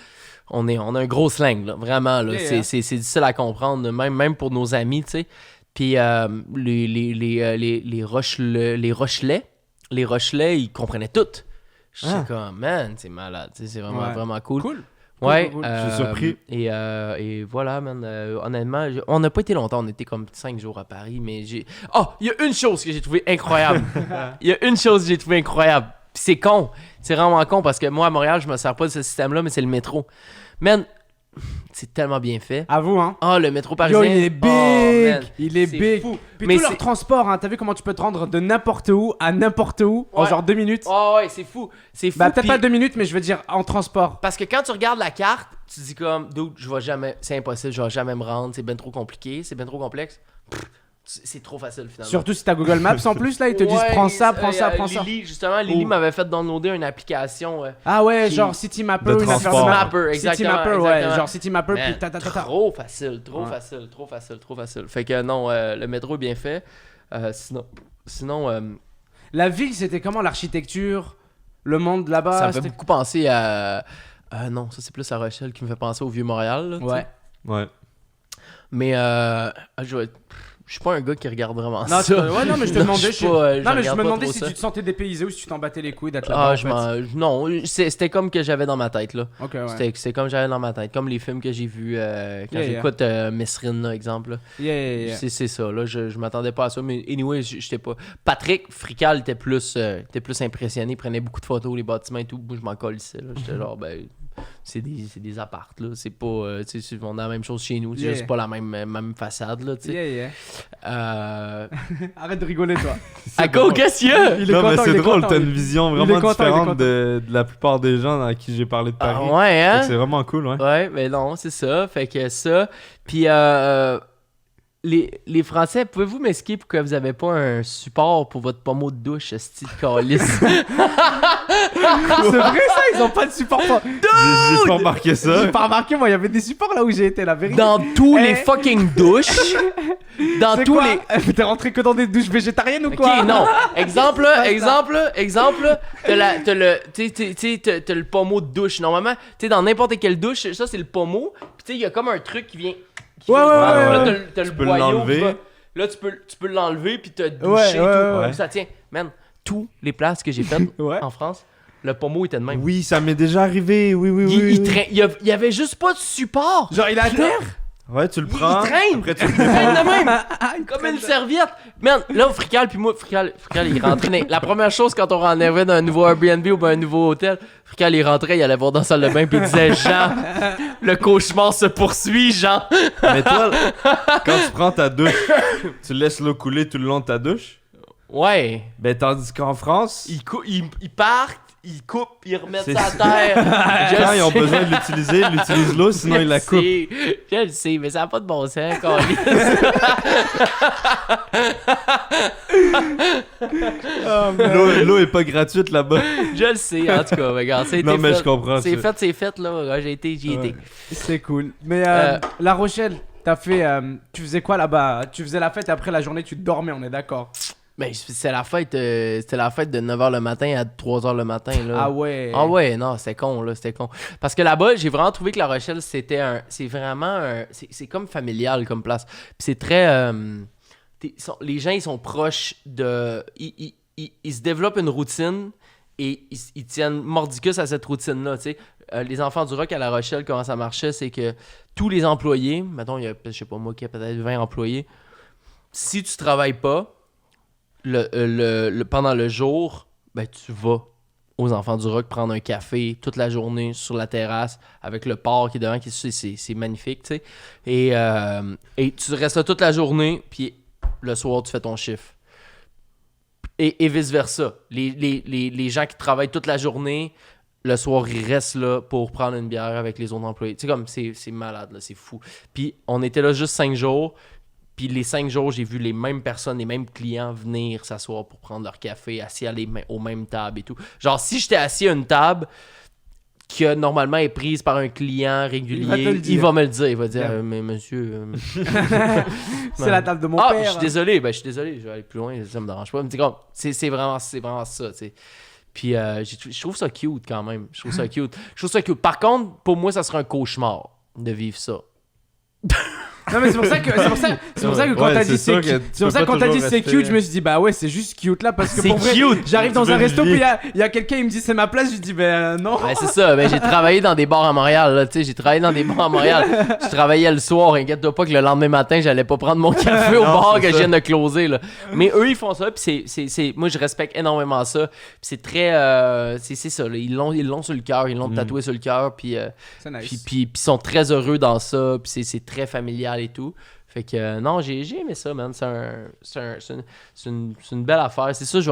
on a un gros slang, là, vraiment, là. Yeah. C'est difficile à comprendre, même pour nos amis, tu sais. Puis les Rochelais, ils comprenaient tout. Je suis comme, man, c'est malade, tu sais, c'est vraiment, vraiment cool. Cool. Ouais, Cool. Je suis surpris. Et voilà, man. Honnêtement, on n'a pas été longtemps. On était comme 5 jours à Paris, mais Oh, il y a une chose que j'ai trouvé incroyable. Puis c'est con. C'est vraiment con parce que moi, à Montréal, je me sers pas de ce système-là, mais c'est le métro. Man, c'est tellement bien fait. À vous, hein. Ah, le métro parisien. Yo, il est big. Oh, man, il est c'est big. fou. Puis Mais tout leur c'est- transport, hein. T'as vu comment tu peux te rendre de n'importe où à n'importe où en Ouais. genre 2 minutes. Oh, ouais, c'est fou. C'est fou. Bah peut-être Puis- pas 2 minutes, mais je veux dire en transport. Parce que quand tu regardes la carte, tu te dis comme, dude, c'est impossible, je vais jamais me rendre, c'est bien trop compliqué, c'est bien trop complexe. Pff, c'est trop facile finalement. Surtout si t'as Google Maps en plus, là, ils te disent Ouais, prends ça, prends ça, prends ça. Lily, justement, Lily Oh. m'avait fait downloader une application. Ah ouais, Qui- genre City Mapper, de une affaire transport. de map. Mapper, City exactement, Mapper, ouais, exactement. genre City Mapper, Man, puis ta. trop facile, trop Ouais. facile. Fait que non, le métro est bien fait. Sinon La ville, c'était comment l'architecture, le monde là-bas ça me fait c'était- beaucoup penser à... non, ça c'est plus à Rochelle qui me fait penser au Vieux-Montréal. là, tu sais. Ouais. Ouais. Mais je suis pas un gars qui regarde vraiment Non, ça. ouais, non, mais je te Non, demandais, je suis pas, non, mais je regarde me pas demandais trop si ça. tu te sentais dépaysé ou si tu t'en battais les couilles d'être là-bas. Ah, en fait. non, c'était comme que j'avais dans ma tête, là. Ok, ouais. C'est comme j'avais dans ma tête. Comme les films que j'ai vus quand Yeah, j'écoute Mesrine, là, exemple. Là. Yeah. C'est ça, là. Je m'attendais pas à ça. Mais anyway, j'étais pas... Patrick Frical était plus impressionné. Il prenait beaucoup de photos, les bâtiments et tout. Moi, je m'en colissais, là. J'étais genre, ben... C'est des appartes, là. C'est pas... tu sais, on a la même chose chez nous. C'est Yeah. juste pas la même façade, là, tu sais. Yeah. Euh... Arrête de rigoler, toi. À quoi, qu'est-ce qu'il y a? Il est Non, mais content, c'est il est drôle, content, t'as il- une vision il est vraiment content, il est différente content. de la plupart des gens à qui j'ai parlé de Ah, Paris. ouais, Fait hein? que c'est vraiment cool, ouais. Ouais, mais non, c'est ça. Fait que ça. Puis, les Français, pouvez-vous m'expliquer pourquoi vous avez pas un support pour votre pommeau de douche, style calice? C'est vrai ça, ils ont pas de support. J'ai pas remarqué ça. J'ai pas remarqué, moi, il y avait des supports là où j'ai été, la vérité. Dans tous les Eh. fucking douches. Dans C'est tous quoi les. T'es rentré que dans des douches végétariennes ou quoi? Ok, non. Exemple, t'as le pommeau de douche. Normalement, tu sais, dans n'importe quelle douche, ça c'est le pommeau. Puis tu sais, il y a comme un truc qui vient. Ouais, ouais, Là, ouais. t'as le Tu peux boyau. l'enlever. Là, tu peux l'enlever puis te doucher Ouais, et tout. ouais. Puis ça tient. Man, tous les places que j'ai faites Ouais. en France, le pommeau était de même. Oui, ça m'est déjà arrivé. Oui. Il y avait juste pas de support. Genre, il est à terre? Ouais, tu le Il prends. traîne. Après, tu Il traîne de même. Comme une serviette. Man, là, Frical, puis moi, Frical, il rentrait. La première chose quand on rentrait dans un nouveau Airbnb ou un nouveau hôtel, Frical, il rentrait, il allait voir dans la salle de bain, puis il disait Jean, le cauchemar se poursuit, Jean. Mais toi, quand tu prends ta douche, tu laisses l'eau couler tout le long de ta douche. Ouais. Ben, tandis qu'en France, Ils partent, ils coupent, ils remettent C'est ça à ça. terre. Je quand ils ont sais. besoin de l'utiliser, ils utilisent l'eau, sinon ils la coupent. Je le sais, mais ça n'a pas de bon sens, câlisse. L'eau est pas gratuite là-bas. Je le sais, en tout cas. Regarde, ça a été Non, mais fait. je comprends. C'est fait, là. J'y ai été. C'est cool. Mais Euh, La Rochelle, t'as fait. Tu faisais quoi là-bas? Tu faisais la fête et après la journée, tu dormais, on est d'accord. Ben, c'était la fête de 9h le matin à 3h le matin, là. Ah ouais. Ah ouais, non, c'était con, là, c'était con. Parce que là-bas, j'ai vraiment trouvé que La Rochelle, c'est vraiment c'est comme familial comme place. Puis c'est très... les gens, ils sont proches de... Ils se développent une routine et ils tiennent mordicus à cette routine-là, tu sais. Les Enfants du Rock à La Rochelle, comment ça marchait, c'est que tous les employés, mettons, il y a, je sais pas moi, qui a peut-être 20 employés, si tu travailles pas, pendant le jour, ben tu vas aux Enfants du Rock prendre un café toute la journée sur la terrasse avec le port qui est devant, c'est magnifique, tu sais. Et tu restes là toute la journée, puis le soir, tu fais ton chiffre. Et vice-versa. Les gens qui travaillent toute la journée, le soir, ils restent là pour prendre une bière avec les autres employés. Tu sais, comme, c'est malade, là, c'est fou. Puis on était là juste 5 jours. Puis les 5 jours, j'ai vu les mêmes personnes, les mêmes clients venir s'asseoir pour prendre leur café, assis aux mêmes tables et tout. Genre, si j'étais assis à une table qui normalement est prise par un client régulier, il va me le dire. Il va dire, Yeah. mais monsieur... C'est la table de mon Ah, père. je suis désolé, je vais aller plus loin, ça me dérange pas. Mais c'est vraiment ça, tu sais. Puis je trouve ça cute quand même. Je trouve ça cute. Par contre, pour moi, ça serait un cauchemar de vivre ça. Non mais c'est pour ça que quand t'as dit c'est cute, c'est pour ça que quand t'as dit c'est cute, je me suis dit bah ouais c'est juste cute là parce que C'est pour vrai, cute. j'arrive dans Tu un veux resto le puis il y a quelqu'un il me dit c'est ma place, je lui dis ben non. Ouais, c'est ça. Ben, j'ai travaillé dans des bars à Montréal. Là, j'ai travaillé dans des bars à Montréal. Je travaillais le soir. Inquiète-toi pas que le lendemain matin, j'allais pas prendre mon café au bar que je viens de closer. Là. Mais eux, ils font ça. Puis moi, je respecte énormément ça. Puis c'est très... c'est ça. Là. Ils l'ont sur le cœur. Ils l'ont tatoué sur le cœur. Puis C'est nice. puis ils sont très heureux dans ça. Puis c'est très familial et tout. Fait que non, j'ai aimé ça, man. C'est une belle affaire. C'est ça, je vais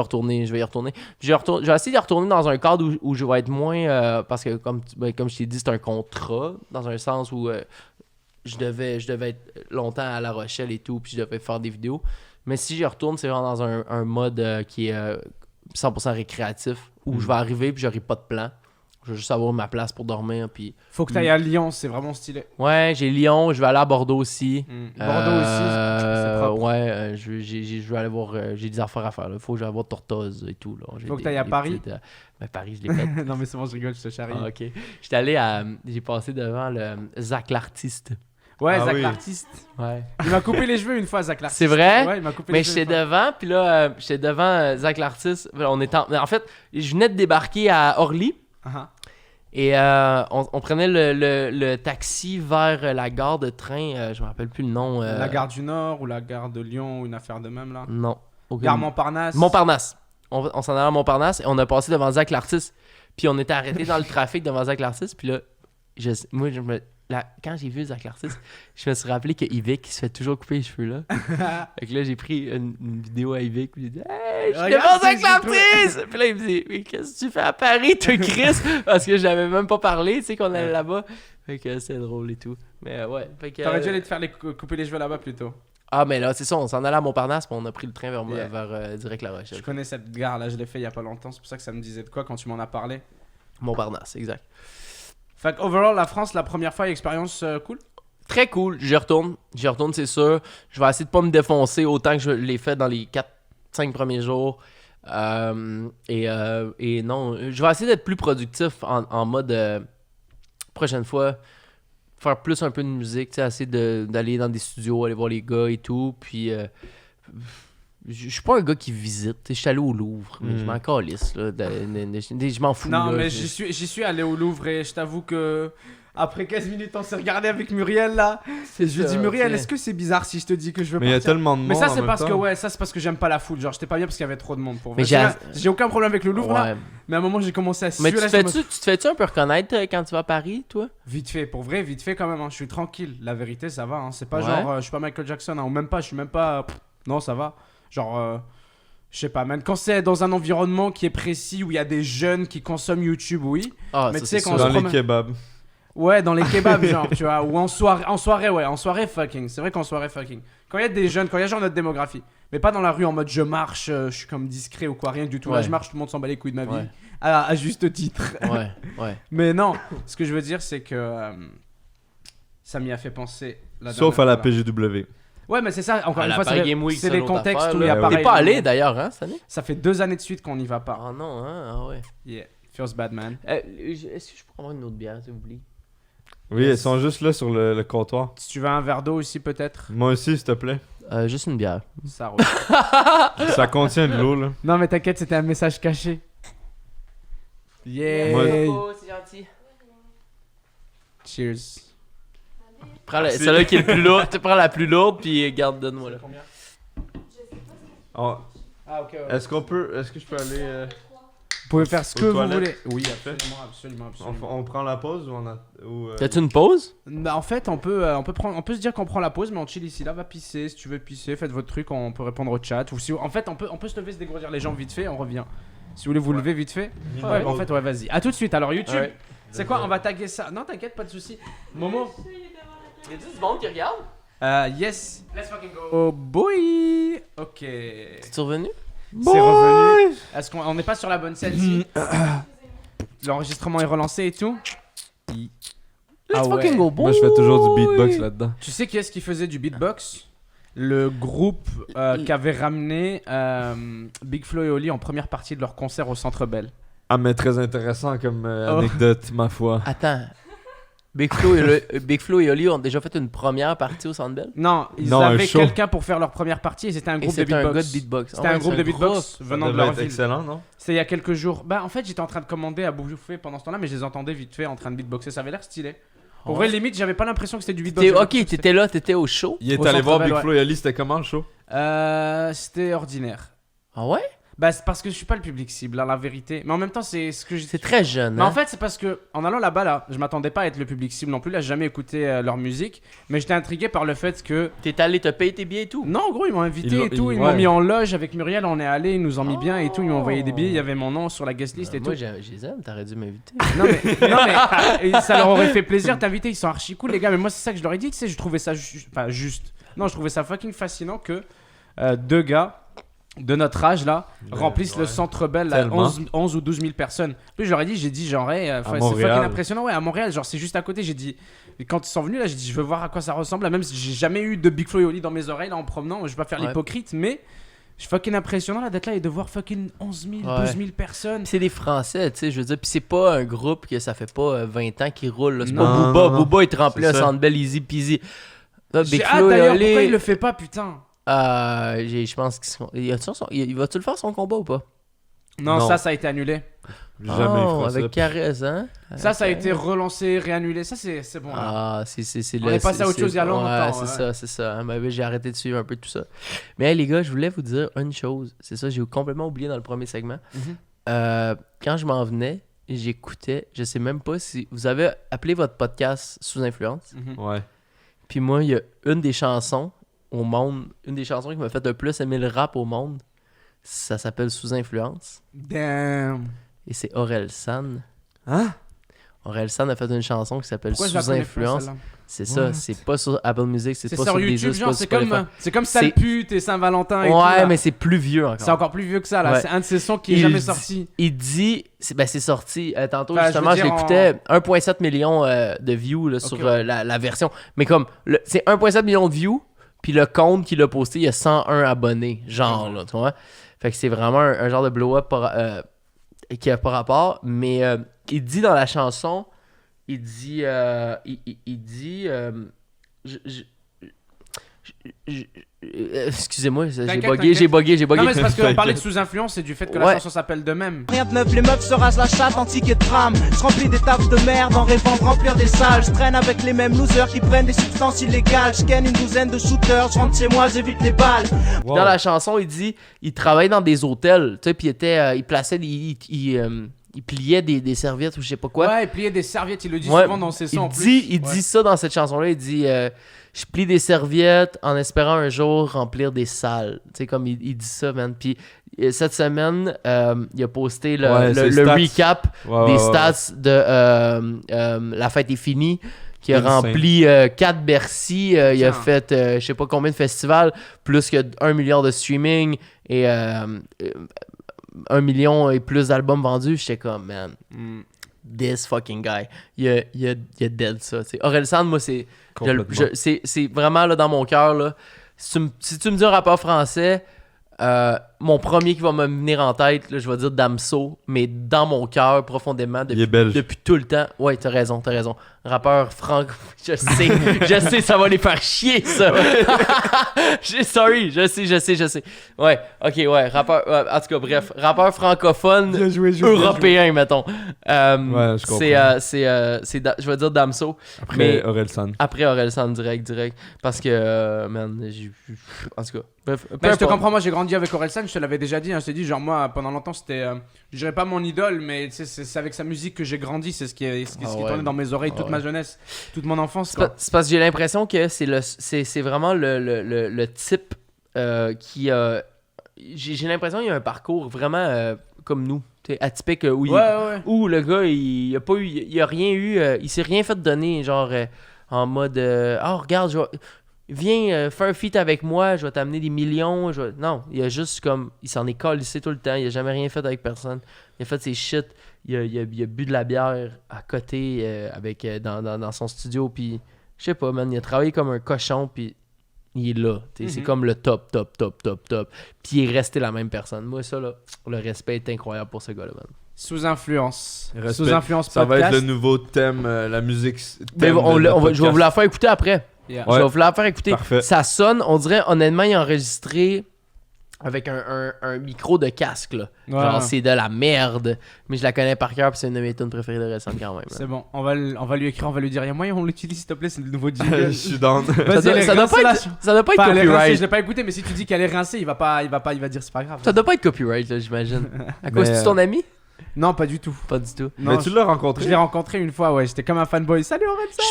y retourner. Puis je vais essayer d'y retourner dans un cadre où je vais être moins... parce que, comme je t'ai dit, c'est un contrat, dans un sens où je devais être longtemps à La Rochelle et tout, puis je devais faire des vidéos. Mais si j'y retourne, c'est vraiment dans un mode qui est 100% récréatif, où je vais arriver puis j'aurai pas de plan. Je veux juste avoir ma place pour dormir. Puis... Faut que t'ailles à Lyon, c'est vraiment stylé. Ouais, j'ai Lyon, je vais aller à Bordeaux aussi. Bordeaux aussi, c'est propre. Ouais, je vais aller voir. J'ai des affaires à faire. Il faut que j'aille voir Tortoise et tout. Là. Faut que t'ailles à Paris. Ben, Paris, je l'ai fait. Non mais c'est bon, je rigole, je te charrie. Ah, ok. J'étais allé à. J'ai passé devant le Zach l'artiste. Ouais, Ah Zach oui. l'artiste. Ouais. Il m'a coupé les cheveux une fois, Zach l'artiste. C'est vrai? Ouais, il m'a coupé Mais les cheveux. j'étais une fois. devant, puis là, j'étais devant Zach l'artiste. En fait, je venais de débarquer à Orly. Ah, Et on prenait le taxi vers la gare de train. Je me rappelle plus le nom. La gare du Nord ou la gare de Lyon ou une affaire de même là. Non. aucune- Gare Montparnasse. Montparnasse. On s'en allait à Montparnasse et on a passé devant Zach l'artiste. Puis on était arrêté dans le trafic devant Zach l'artiste. Puis là, quand j'ai vu Zach l'artiste, je me suis rappelé que Yvick se fait toujours couper les cheveux là. Fait que là, j'ai pris une vidéo à Yvick. Puis j'ai dit, hey, je suis Regarde, devant Zach c'est l'artiste. Puis là, il me dit, mais qu'est-ce que tu fais à Paris, toi, Chris? Parce que je l'avais même pas parlé, tu sais, qu'on allait là-bas. Fait que c'est drôle et tout. Mais ouais. Fait que, T'aurais dû aller te faire couper les cheveux là-bas plutôt. Ah, mais là, c'est ça, on s'en allait à Montparnasse, puis on a pris le train vers, Yeah. vers direct La Rochelle. Je connais cette gare là, je l'ai fait il y a pas longtemps, c'est pour ça que ça me disait de quoi quand tu m'en as parlé. Montparnasse, exact. Fait que overall, la France, la première fois, expérience cool. Très cool, j'y retourne, c'est sûr. Je vais essayer de pas me défoncer autant que je l'ai fait dans les 4-5 premiers jours. Et non, je vais essayer d'être plus productif en mode prochaine fois, faire plus un peu de musique, tu sais, essayer d'aller dans des studios, aller voir les gars et tout. Puis je suis pas un gars qui visite, tu sais, je suis allé au Louvre, mais je m'en calisse, là, je m'en fous. Non, là, mais j'y suis allé au Louvre et je t'avoue que après 15 minutes, on s'est regardé avec Muriel là. Je lui ai dit, Muriel, est-ce que c'est bizarre si je te dis que je veux Mais il y a partir tellement de monde. Mais ça, en c'est même parce que temps. ça c'est parce que j'aime pas la foule. Genre, j'étais pas bien parce qu'il y avait trop de monde pour Mais vrai. J'ai aucun problème avec le Louvre là. Ouais. Mais à un moment, j'ai commencé à Mais suer. tu te fais-tu un peu reconnaître quand tu vas à Paris, toi? Vite fait, pour vrai, vite fait quand même. Hein. Je suis tranquille. La vérité, ça va. Hein. C'est pas Ouais. genre, je suis pas Michael Jackson. Hein. Ou même pas, je suis même pas. Non, ça va. Genre, je sais pas, man. Quand c'est dans un environnement qui est précis où il y a des jeunes qui consomment YouTube, oui. Ah, Mais ça, tu sais, c'est quand sûr. on se Dans les promène- kebabs. Ouais, dans les kebabs, genre, tu vois. Ou en soirée, ouais. En soirée, fucking. C'est vrai qu'en soirée, fucking. Quand il y a des jeunes, quand il y a genre notre démographie. Mais pas dans la rue en mode je marche, je suis comme discret ou quoi, rien du tout. Là, Ouais. je marche, tout le monde s'en bat les couilles de ma vie. Ouais. À juste titre. Ouais, ouais. Mais non, ce que je veux dire, c'est que Ça m'y a fait penser. Sauf à la dernière fois, là. PGW. Ouais, mais c'est ça, encore À une la fois, Paris Game Week, c'est ça, des l'autre contextes affaire, où il y a là. pareil. T'es pas allé d'ailleurs, hein, cette année? Ça fait 2 années de suite qu'on n'y va pas. Ah non, hein? Ah ouais. Yeah, feels bad, man. Est-ce que je peux avoir une autre bière, s'il vous plaît? Oui, Yes. elles sont juste là sur le comptoir. Si tu veux un verre d'eau aussi, peut-être. Moi aussi, s'il te plaît. Juste une bière. Ça roule. Ça contient de l'eau, là. Non, mais t'inquiète, c'était un message caché. Yeah. Moi- c'est gentil. Cheers. Prends celle-là qui est le plus lourde. Tu prends la plus lourde, puis garde, donne-moi là. Oh, Ah, ok. est-ce que je peux aller... Vous pouvez faire ce Aux que vous toilettes? voulez. Oui, Parfait. absolument. On prend la pause ou on a... T'as-tu une pause? Bah, en fait, on peut se dire qu'on prend la pause, mais on chill ici. Là, va pisser. Si tu veux pisser, faites votre truc. On peut répondre au chat. Ou si, en fait, on peut se lever, se dégourdir les jambes vite fait. On revient. Si vous voulez vous lever vite fait. Ouais, en fait, ouais, vas-y. À tout de suite. Alors, YouTube. Ouais. C'est quoi? On va taguer ça. Non, t'inquiète, pas de soucis. Momo. Y'a du monde qui regarde? Yes. Let's fucking go. Oh boy. Ok. T'es revenu? C'est revenu. Est-ce qu'on n'est pas sur la bonne scène ici? L'enregistrement est relancé et tout. Let's Ah ouais. fucking go, boy! Moi, je fais toujours du beatbox là-dedans. Tu sais qui est-ce qui faisait du beatbox? Le groupe qu'avait ramené Big Flo et Oli en première partie de leur concert au Centre Bell. Ah, mais très intéressant comme Oh. anecdote, ma foi. Attends. Big Flo et Oli ont déjà fait une première partie au Centre Bell? Non, ils Non, un avaient show. quelqu'un pour faire leur première partie et c'était un Et groupe de c'était un beatbox. gars de beatbox. C'était un groupe de beatbox venant de Ça leur devait être ville. excellent, non? C'était il y a quelques jours. Bah en fait j'étais en train de commander à bouffer pendant ce temps-là, mais je les entendais vite fait en train de beatboxer. Ça avait l'air stylé. Pour vrai, limite, j'avais pas l'impression que c'était du beatbox. Ok, t'étais là, t'étais au show? Il est Au allé Centre voir Bell, Big ouais. Flo et Ali, c'était comment le show? C'était ordinaire. Ah ouais? Bah c'est parce que je suis pas le public cible, hein, la vérité. Mais en même temps, c'est ce que je. C'est très jeune, Mais hein? en fait, c'est parce que en allant là-bas, là, je m'attendais pas à être le public cible non plus. Là, j'ai jamais écouté leur musique, mais j'étais intrigué par le fait que. T'es allé te payer tes billets et tout? Non, en gros, ils m'ont invité Ils l'ont- et tout. Ils ouais. m'ont mis en loge avec Muriel. On est allé, ils nous ont mis bien et tout. Ils m'ont envoyé Oh. des billets. Il y avait mon nom sur la guest list et Moi, tout. je les aime, t'aurais dû m'inviter. Non mais et ça leur aurait fait plaisir de t'inviter. Ils sont archi cool, les gars. Mais moi, c'est ça que je leur ai dit. Tu sais, je trouvais ça juste. Non, je trouvais ça fucking fascinant que 2 gars de notre âge là remplissent le Centre Bell à Tellement. 11 ou 12 000 personnes. Puis je leur ai dit, genre, c'est Montréal. fucking impressionnant. Ouais, à Montréal, genre c'est juste à côté. J'ai dit, et quand ils sont venus là, j'ai dit, je veux voir à quoi ça ressemble. Là, même si j'ai jamais eu de Big Flo et Oli dans mes oreilles là en promenant, je vais pas faire Ouais. l'hypocrite, mais je suis fucking impressionnant là d'être là et de voir fucking 11 000, Ouais. 12 000 personnes. C'est des Français, tu sais, je veux dire, pis c'est pas un groupe que ça fait pas 20 ans qu'ils roulent, là. C'est Non, pas Booba. non. Booba, il te remplit C'est un ça. Centre Bell easy peasy. Là, Big J'ai hâte Flo et d'ailleurs, Oli, pourquoi il le fait pas, putain? je pense qu'ils sont... Il va-tu le faire son combat ou pas? Non, Non. ça a été annulé. Jamais il fera avec ça. Caresse, hein? Ça a été relancé, réannulé. Ça, c'est bon. Là. Ah, c'est On est passé à autre chose il y a longtemps, Ouais, c'est ça. Hein, ben, j'ai arrêté de suivre un peu tout ça. Mais hey, les gars, je voulais vous dire une chose. C'est ça, j'ai complètement oublié dans le premier segment. Mhm. Quand je m'en venais, j'écoutais, je sais même pas si vous avez appelé votre podcast Sous Influence. Mhm. Ouais. Puis moi, il y a une des chansons au monde, une des chansons qui m'a fait le plus aimer le rap au monde. Ça s'appelle Sous Influence. Damn. Et c'est Aurel San. Hein? Aurel San a fait une chanson qui s'appelle Pourquoi je la Sous connais pas, Influence. celle-là? C'est ça, What? c'est pas sur Apple Music, c'est C'est pas sur sur YouTube, Deezer, genre, c'est pas sur Spotify. c'est comme C'est- Sale Pute et Saint-Valentin et tout. Ouais, là. mais c'est plus vieux encore. C'est encore plus vieux que ça, là. Ouais. C'est un de ces sons qui est Il jamais dit- sorti. Il dit, c'est sorti, tantôt Enfin, justement, je je veux dire l'écoutais, 1,7 million de views là, sur ouais. la version. Mais comme, c'est 1,7 million de views, puis le compte qu'il a posté, il y a 101 abonnés, genre, là, tu vois. Fait que c'est vraiment un genre de blow-up qui a pas rapport, mais il dit dans la chanson, il dit, excusez-moi, j'ai T'inquiète, bugué, t'inquiète. j'ai bugué. Non, mais c'est parce qu'on T'inquiète. parlait de sous-influence et du fait que la Ouais. chanson s'appelle de même. Rien de neuf, les meufs se rasent la chatte en ticket de tram. Je remplis des tables de merde en rêvant de remplir des salles. Je traîne avec les mêmes losers qui prennent des substances illégales. Je ken une douzaine de shooters, je rentre chez moi, j'évite les balles. Wow. Dans la chanson, il dit il travaillait dans des hôtels, tu sais, puis il plaçait il pliait des serviettes ou je sais pas quoi. Ouais, et plier des serviettes, il le dit Ouais, souvent dans ses sons en plus. Il Ouais. dit ça dans cette chanson-là, il dit je plie des serviettes en espérant un jour remplir des salles. Tu sais, comme il dit ça, man. Puis cette semaine, il a posté Ouais, ses le stats. recap Ouais, des ouais, stats de La fête est finie, qui a Insane. rempli 4 Bercy, il a Tiens. fait je sais pas combien de festivals, plus que 1 milliard de streaming et 1 million et plus d'albums vendus. J'étais comme, man, Mm. this fucking guy. Il a dead ça. T'sais. Orelsan, moi, c'est vraiment là, dans mon cœur. Là, si tu me dis un rappeur français, mon premier qui va me venir en tête, là, je vais dire Damso, mais dans mon cœur, profondément, depuis tout le temps. Ouais, t'as raison. Rappeur franco. Je sais, ça va les faire chier, ça. Sorry, je sais. Ouais, ok, ouais, rappeur. En tout cas, bref, rappeur francophone européen, mettons. Ouais, je comprends. Je vais dire Damso. Après Orelsan. Après Orelsan, direct. Parce que, man, en tout cas. Bref, je te comprends, moi j'ai grandi avec Orelsan, je te l'avais déjà dit, hein, je t'ai dit, genre moi pendant longtemps c'était, je dirais pas mon idole, mais c'est avec sa musique que j'ai grandi, c'est ce qui tournait dans mes oreilles toute ma jeunesse, toute mon enfance. C'est parce que j'ai l'impression que c'est vraiment le type qui a. J'ai l'impression qu'il y a un parcours vraiment comme nous. Atypique où le gars il a rien eu, il s'est rien fait donner, genre en mode regarde, viens faire un feat avec moi, je vais t'amener des millions. Non, il a juste comme. Il s'en est calissé tout le temps. Il a jamais rien fait avec personne. Il a fait ses shit. Il a bu de la bière à côté dans son studio. Puis, je sais pas, man. Il a travaillé comme un cochon. Puis, il est là. C'est comme le top. Puis, il est resté la même personne. Moi, ça, là, le respect est incroyable pour ce gars-là, man. Sous influence podcast. Ça va être le nouveau thème, la musique. Je vais vous la faire écouter après. Yeah. Je vais vous la faire écouter. Parfait. Ça sonne, on dirait, honnêtement, il est enregistré avec un micro de casque. Là. Ouais. Genre, c'est de la merde. Mais je la connais par cœur, puis c'est une de mes tunes préférées de Orelsan quand même. C'est bon, on va lui écrire, on va lui dire, il y a moyen, on l'utilise s'il te plaît, c'est le nouveau jingle. Je suis down. Ça doit pas être copyright. Je l'ai pas écouté, mais si tu dis qu'elle est rincée, il va dire c'est pas grave. Ça doit pas être copyright, là, j'imagine. À cause de ton ami? Non, pas du tout. Pas du tout. Non, mais tu l'as rencontré? Je l'ai rencontré une fois, ouais. J'étais comme un fanboy. Salut Orelsan!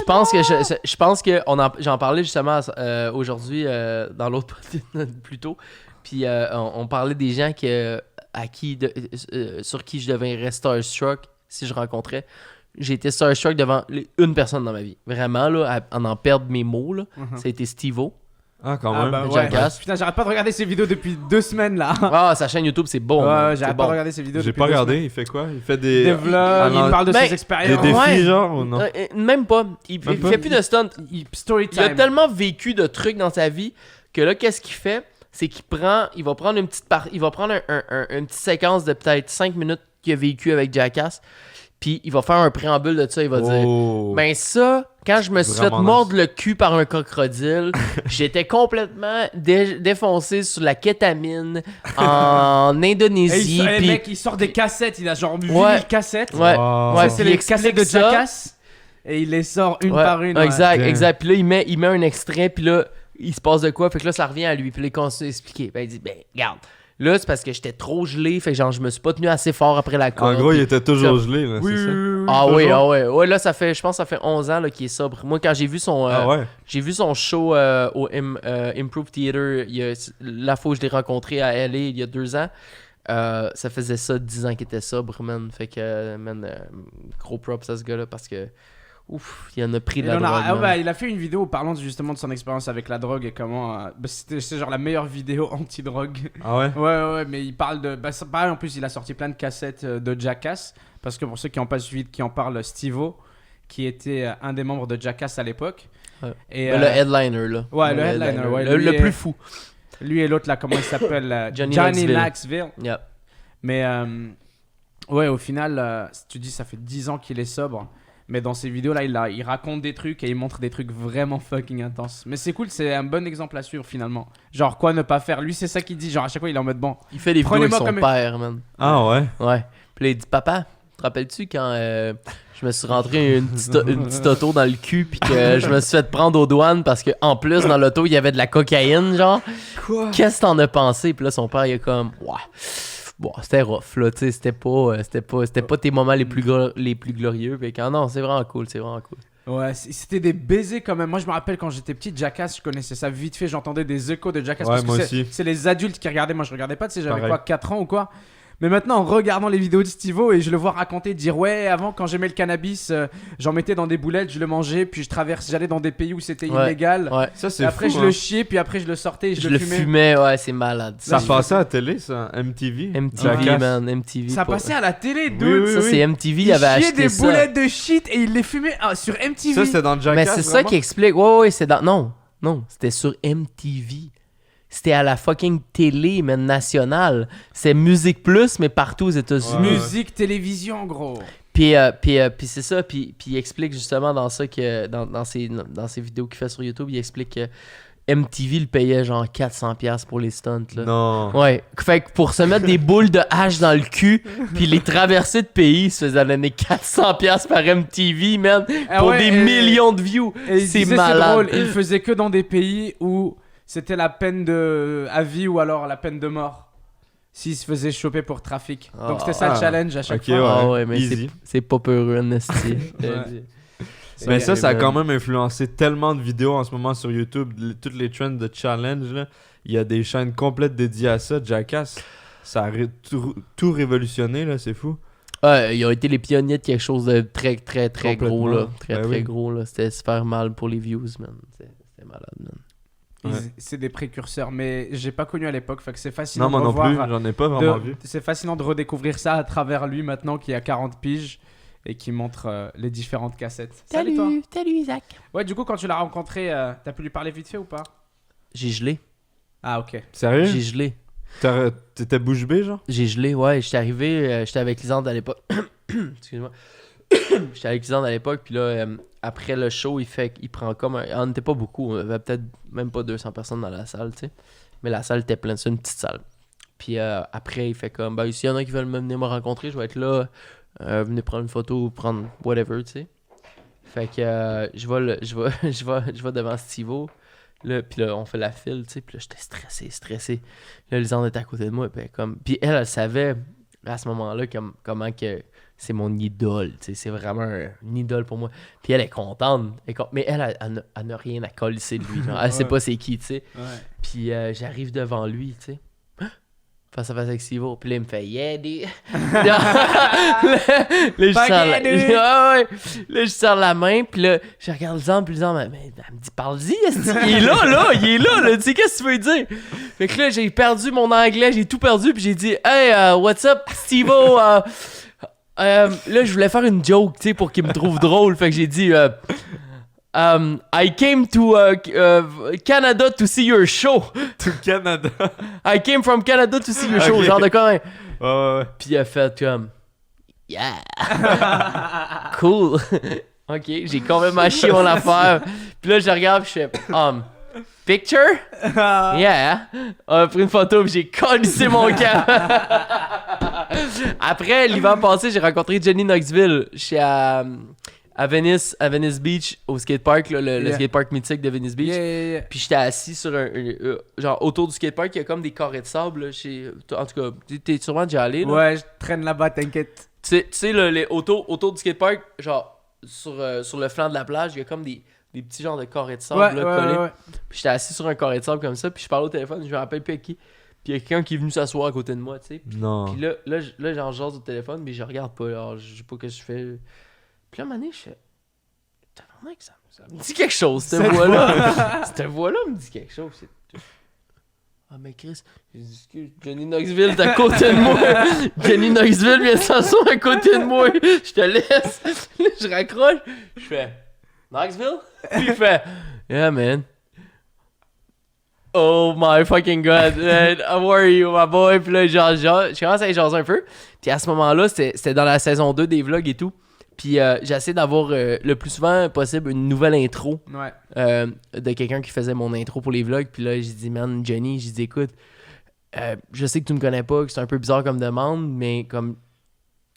Je pense que j'en parlais justement aujourd'hui dans l'autre plus tôt. Puis on parlait des gens sur qui je devais rester starstruck si je rencontrais. J'ai été starstruck devant une personne dans ma vie. Vraiment, là, à en perdre mes mots, là. Ça a été Steve-O. Ah, quand même. Bah, Jackass. Putain, j'arrête pas de regarder ses vidéos depuis 2 semaines là. Ah, sa chaîne YouTube, c'est bon. Ouais, j'arrête pas de regarder ses vidéos. J'ai depuis pas 2 regardé, semaines. il fait quoi? Il fait des vlogs, il parle de ses expériences. Des défis, Ouais. genre, ou non? Même pas. Il fait plus de stunts. Story Il a time. tellement vécu de trucs dans sa vie que là, qu'est-ce qu'il fait? C'est qu'il va prendre une petite séquence de peut-être 5 minutes qu'il a vécu avec Jackass. Puis il va faire un préambule de ça. Il va dire ben ça, quand je me suis fait mordre le cul par un crocodile, j'étais complètement défoncé sur la kétamine en Indonésie. Le puis mec, il sort des cassettes. Il a genre 8 cassettes. Ouais, Wow. ouais, C'est puis les il explique cassettes de ça. Jackass. Et il les sort une par une. Exact. Puis là, il met un extrait. Puis là, il se passe de quoi? Fait que là, ça revient à lui. Puis là, il continue à expliquer. Ben, il dit, regarde. Là, c'est parce que j'étais trop gelé. Fait que genre, je me suis pas tenu assez fort après la corde. En gros, il était toujours gelé, là, Oui, c'est ça? Ah oui, toujours. Ouais, là, je pense que ça fait 11 ans là, qu'il est sobre. Moi, quand j'ai vu son show au Improv Theater, la fois où je l'ai rencontré à LA il y a 2 ans, ça faisait ça 10 ans qu'il était sobre, man. Fait que, gros props à ce gars-là parce que, ouf, il en a pris de la drogue. Il a fait une vidéo parlant justement de son expérience avec la drogue et comment. C'est genre la meilleure vidéo anti-drogue. Ah ouais? Ouais, mais il parle de. C'est pareil, en plus, il a sorti plein de cassettes de Jackass. Parce que pour ceux qui n'ont pas suivi, qui en parlent, Steve-O, qui était un des membres de Jackass à l'époque. Ouais. Et, le headliner, là. Ouais, le headliner. Ouais, le plus fou. Lui et l'autre, là, comment il s'appelle? Johnny Knoxville. Yep. Mais ouais, au final, tu dis, ça fait 10 ans qu'il est sobre. Mais dans ces vidéos là, il raconte des trucs et il montre des trucs vraiment fucking intenses. Mais c'est cool, c'est un bon exemple à suivre finalement. Genre quoi ne pas faire. Lui, c'est ça qu'il dit. Genre à chaque fois, il est en mode bon. Il fait des vidéos avec son père, man. Ah ouais? Ouais. Puis là, il dit, papa, te rappelles-tu quand je me suis rentré une petite auto dans le cul puis que je me suis fait prendre aux douanes parce que en plus dans l'auto il y avait de la cocaïne, genre. Quoi? Qu'est-ce que t'en as pensé? Puis là, son père, il est comme, ouais. Bon, c'était rough, là, tu sais, c'était pas tes moments les plus glorieux. Puis quand non, c'est vraiment cool. Ouais, c'était des baisers quand même. Moi, je me rappelle quand j'étais petit, Jackass, je connaissais ça vite fait. J'entendais des échos de Jackass. Ouais, parce moi que aussi. c'est les adultes qui regardaient. Moi, je regardais pas, tu sais, j'avais Pareil. quoi, 4 ans ou quoi. Mais maintenant, en regardant les vidéos de Steve-O et je le vois raconter, dire ouais, avant quand j'aimais le cannabis, j'en mettais dans des boulettes, je le mangeais, puis j'allais dans des pays où c'était illégal. Ouais. Ça, Et c'est après, fou, je hein. le chiais, puis après, je le sortais et Je le fumais, ouais, c'est malade. Ça je passait à la télé, ça, MTV. MTV, Jackass. man, MTV. Ça pas- passait à la télé, dude. Oui, oui, Ça, oui. c'est MTV, il Il avait chiait acheté des ça. boulettes de shit et il les fumait sur MTV. Ça, c'était dans Jackass. Mais c'est ça vraiment? qui explique. Ouais, c'est dans. Non, c'était sur MTV. C'était à la fucking télé, mais nationale. C'est Musique Plus, mais partout aux États-Unis. Ouais. Musique, télévision, gros. Puis c'est ça, puis il explique justement dans ça que dans ses vidéos qu'il fait sur YouTube, il explique que MTV le payait genre 400$ pour les stunts là. Non. Ouais, fait que pour se mettre des boules de hache dans le cul, puis les traverser de pays, il se faisait donner 400$ par MTV, man, Ah pour ouais, des et- millions de views. Et il C'est disait, malade. drôle, il faisait que dans des pays où c'était la peine à vie ou alors la peine de mort. S'il se faisait choper pour trafic. Donc c'était ça le Ah. challenge à chaque Ok, fois. ouais. Ah ouais, mais easy. c'est pas peureux, Nasty. Ouais. Mais ça a man. quand même influencé tellement de vidéos en ce moment sur YouTube. Toutes les trends de challenge, là. Il y a des chaînes complètes dédiées à ça. Jackass, ça a tout révolutionné, là. C'est fou. Ouais, ils ont été les pionniers de quelque chose de très, très, très gros, là. Complètement. Très, Ben très oui. gros, là. C'était super mal pour les views, man. C'était malade, man. Ouais. C'est des précurseurs, mais j'ai pas connu à l'époque, fait que c'est fascinant Non, moi de non revoir, plus. J'en ai pas vraiment vu. c'est fascinant de redécouvrir ça à travers lui maintenant qui a 40 piges et qui montre les différentes cassettes. Salut toi. Salut Isaac. Ouais, du coup quand tu l'as rencontré, t'as pu lui parler vite fait ou pas? J'ai gelé. Ah ok. Sérieux? J'ai gelé. T'étais bouche bée, genre? J'ai gelé, ouais. J'étais arrivé, j'étais avec Lisande à l'époque. Excuse-moi. J'étais avec Lisande à l'époque, puis là, après le show, il prend comme un. On n'était pas beaucoup, on avait peut-être même pas 200 personnes dans la salle, tu sais. Mais la salle était pleine, c'est une petite salle. Puis après, il fait comme, ben, s'il y en a qui veulent venir me rencontrer, je vais être là. Venez prendre une photo ou prendre whatever, tu sais. Fait que je vais devant Steve-O. Là, puis là, on fait la file, tu sais. Puis là, j'étais stressé. Là, Lisande était à côté de moi. Puis elle savait à ce moment-là comment que c'est mon idole, tu sais. C'est vraiment une idole pour moi. Puis elle est contente. Mais elle n'a rien à colisser de lui. Genre, elle sait Ouais. pas c'est qui, tu sais. Ouais. Puis j'arrive devant lui, tu sais. Face à face avec Steve-O. Puis là, il me fait yeah, dude. Là, je serre la... Baguette, dude. Ouais. Là, je serre la main. Puis là, je regarde Lisande. Puis Lisande, mais elle me dit, parle-y. esti. Il est là. Il est là. Tu sais, qu'est-ce que tu veux dire? Fait que là, j'ai perdu mon anglais. J'ai tout perdu. Puis j'ai dit, hey, what's up, Steve-O? Là, je voulais faire une joke, tu sais, pour qu'il me trouve drôle. Fait que j'ai dit, I came to Canada to see your show. Tout Canada. I came from Canada to see your show. Ok. Genre de quoi? Ouais. Puis il a fait comme, yeah. Cool. Ok, j'ai complètement chié mon affaire. Puis là, je regarde, puis je fais, picture? Yeah. On a pris une photo, puis j'ai collissé mon camp. Après, l'hiver passé, j'ai rencontré Jenny Knoxville à Venice Beach, au skatepark, là, le Yeah. skatepark mythique de Venice Beach. Yeah. Puis j'étais assis sur genre autour du skatepark, il y a comme des carrés de sable. Là, en tout cas, t'es sûrement déjà allé. Là. Ouais, je traîne là-bas, t'inquiète. Tu sais, autour du skatepark, genre sur le flanc de la plage, il y a comme des petits genres de carrés de sable là, collés. Ouais. Puis j'étais assis sur un carré de sable comme ça, puis je parlais au téléphone, je me rappelle plus avec qui. Puis il y a quelqu'un qui est venu s'asseoir à côté de moi, tu sais. Non. Puis là j'en jase au téléphone, mais je regarde pas, alors je sais pas ce que je fais. Puis là, à un moment donné, je fais, tabarnak, ça me dit quelque chose, cette voix-là. Cette voix-là me dit quelque chose. Ah, mais Chris, j'ai dit, excuse, Jenny Knoxville est à côté de moi. Jenny Knoxville vient s'asseoir à côté de moi. Je te laisse. Là, je raccroche. Je fais, Knoxville? Puis il fait, yeah, man. Oh my fucking god, man. How are you, my boy? Puis là, je commence à y jaser un peu. Puis à ce moment-là, c'était dans la saison 2 des vlogs et tout. Puis j'essaie d'avoir le plus souvent possible une nouvelle intro Ouais. de quelqu'un qui faisait mon intro pour les vlogs. Puis là, j'ai dit, man, Jenny, j'ai dit, écoute, je sais que tu me connais pas, que c'est un peu bizarre comme demande, mais comme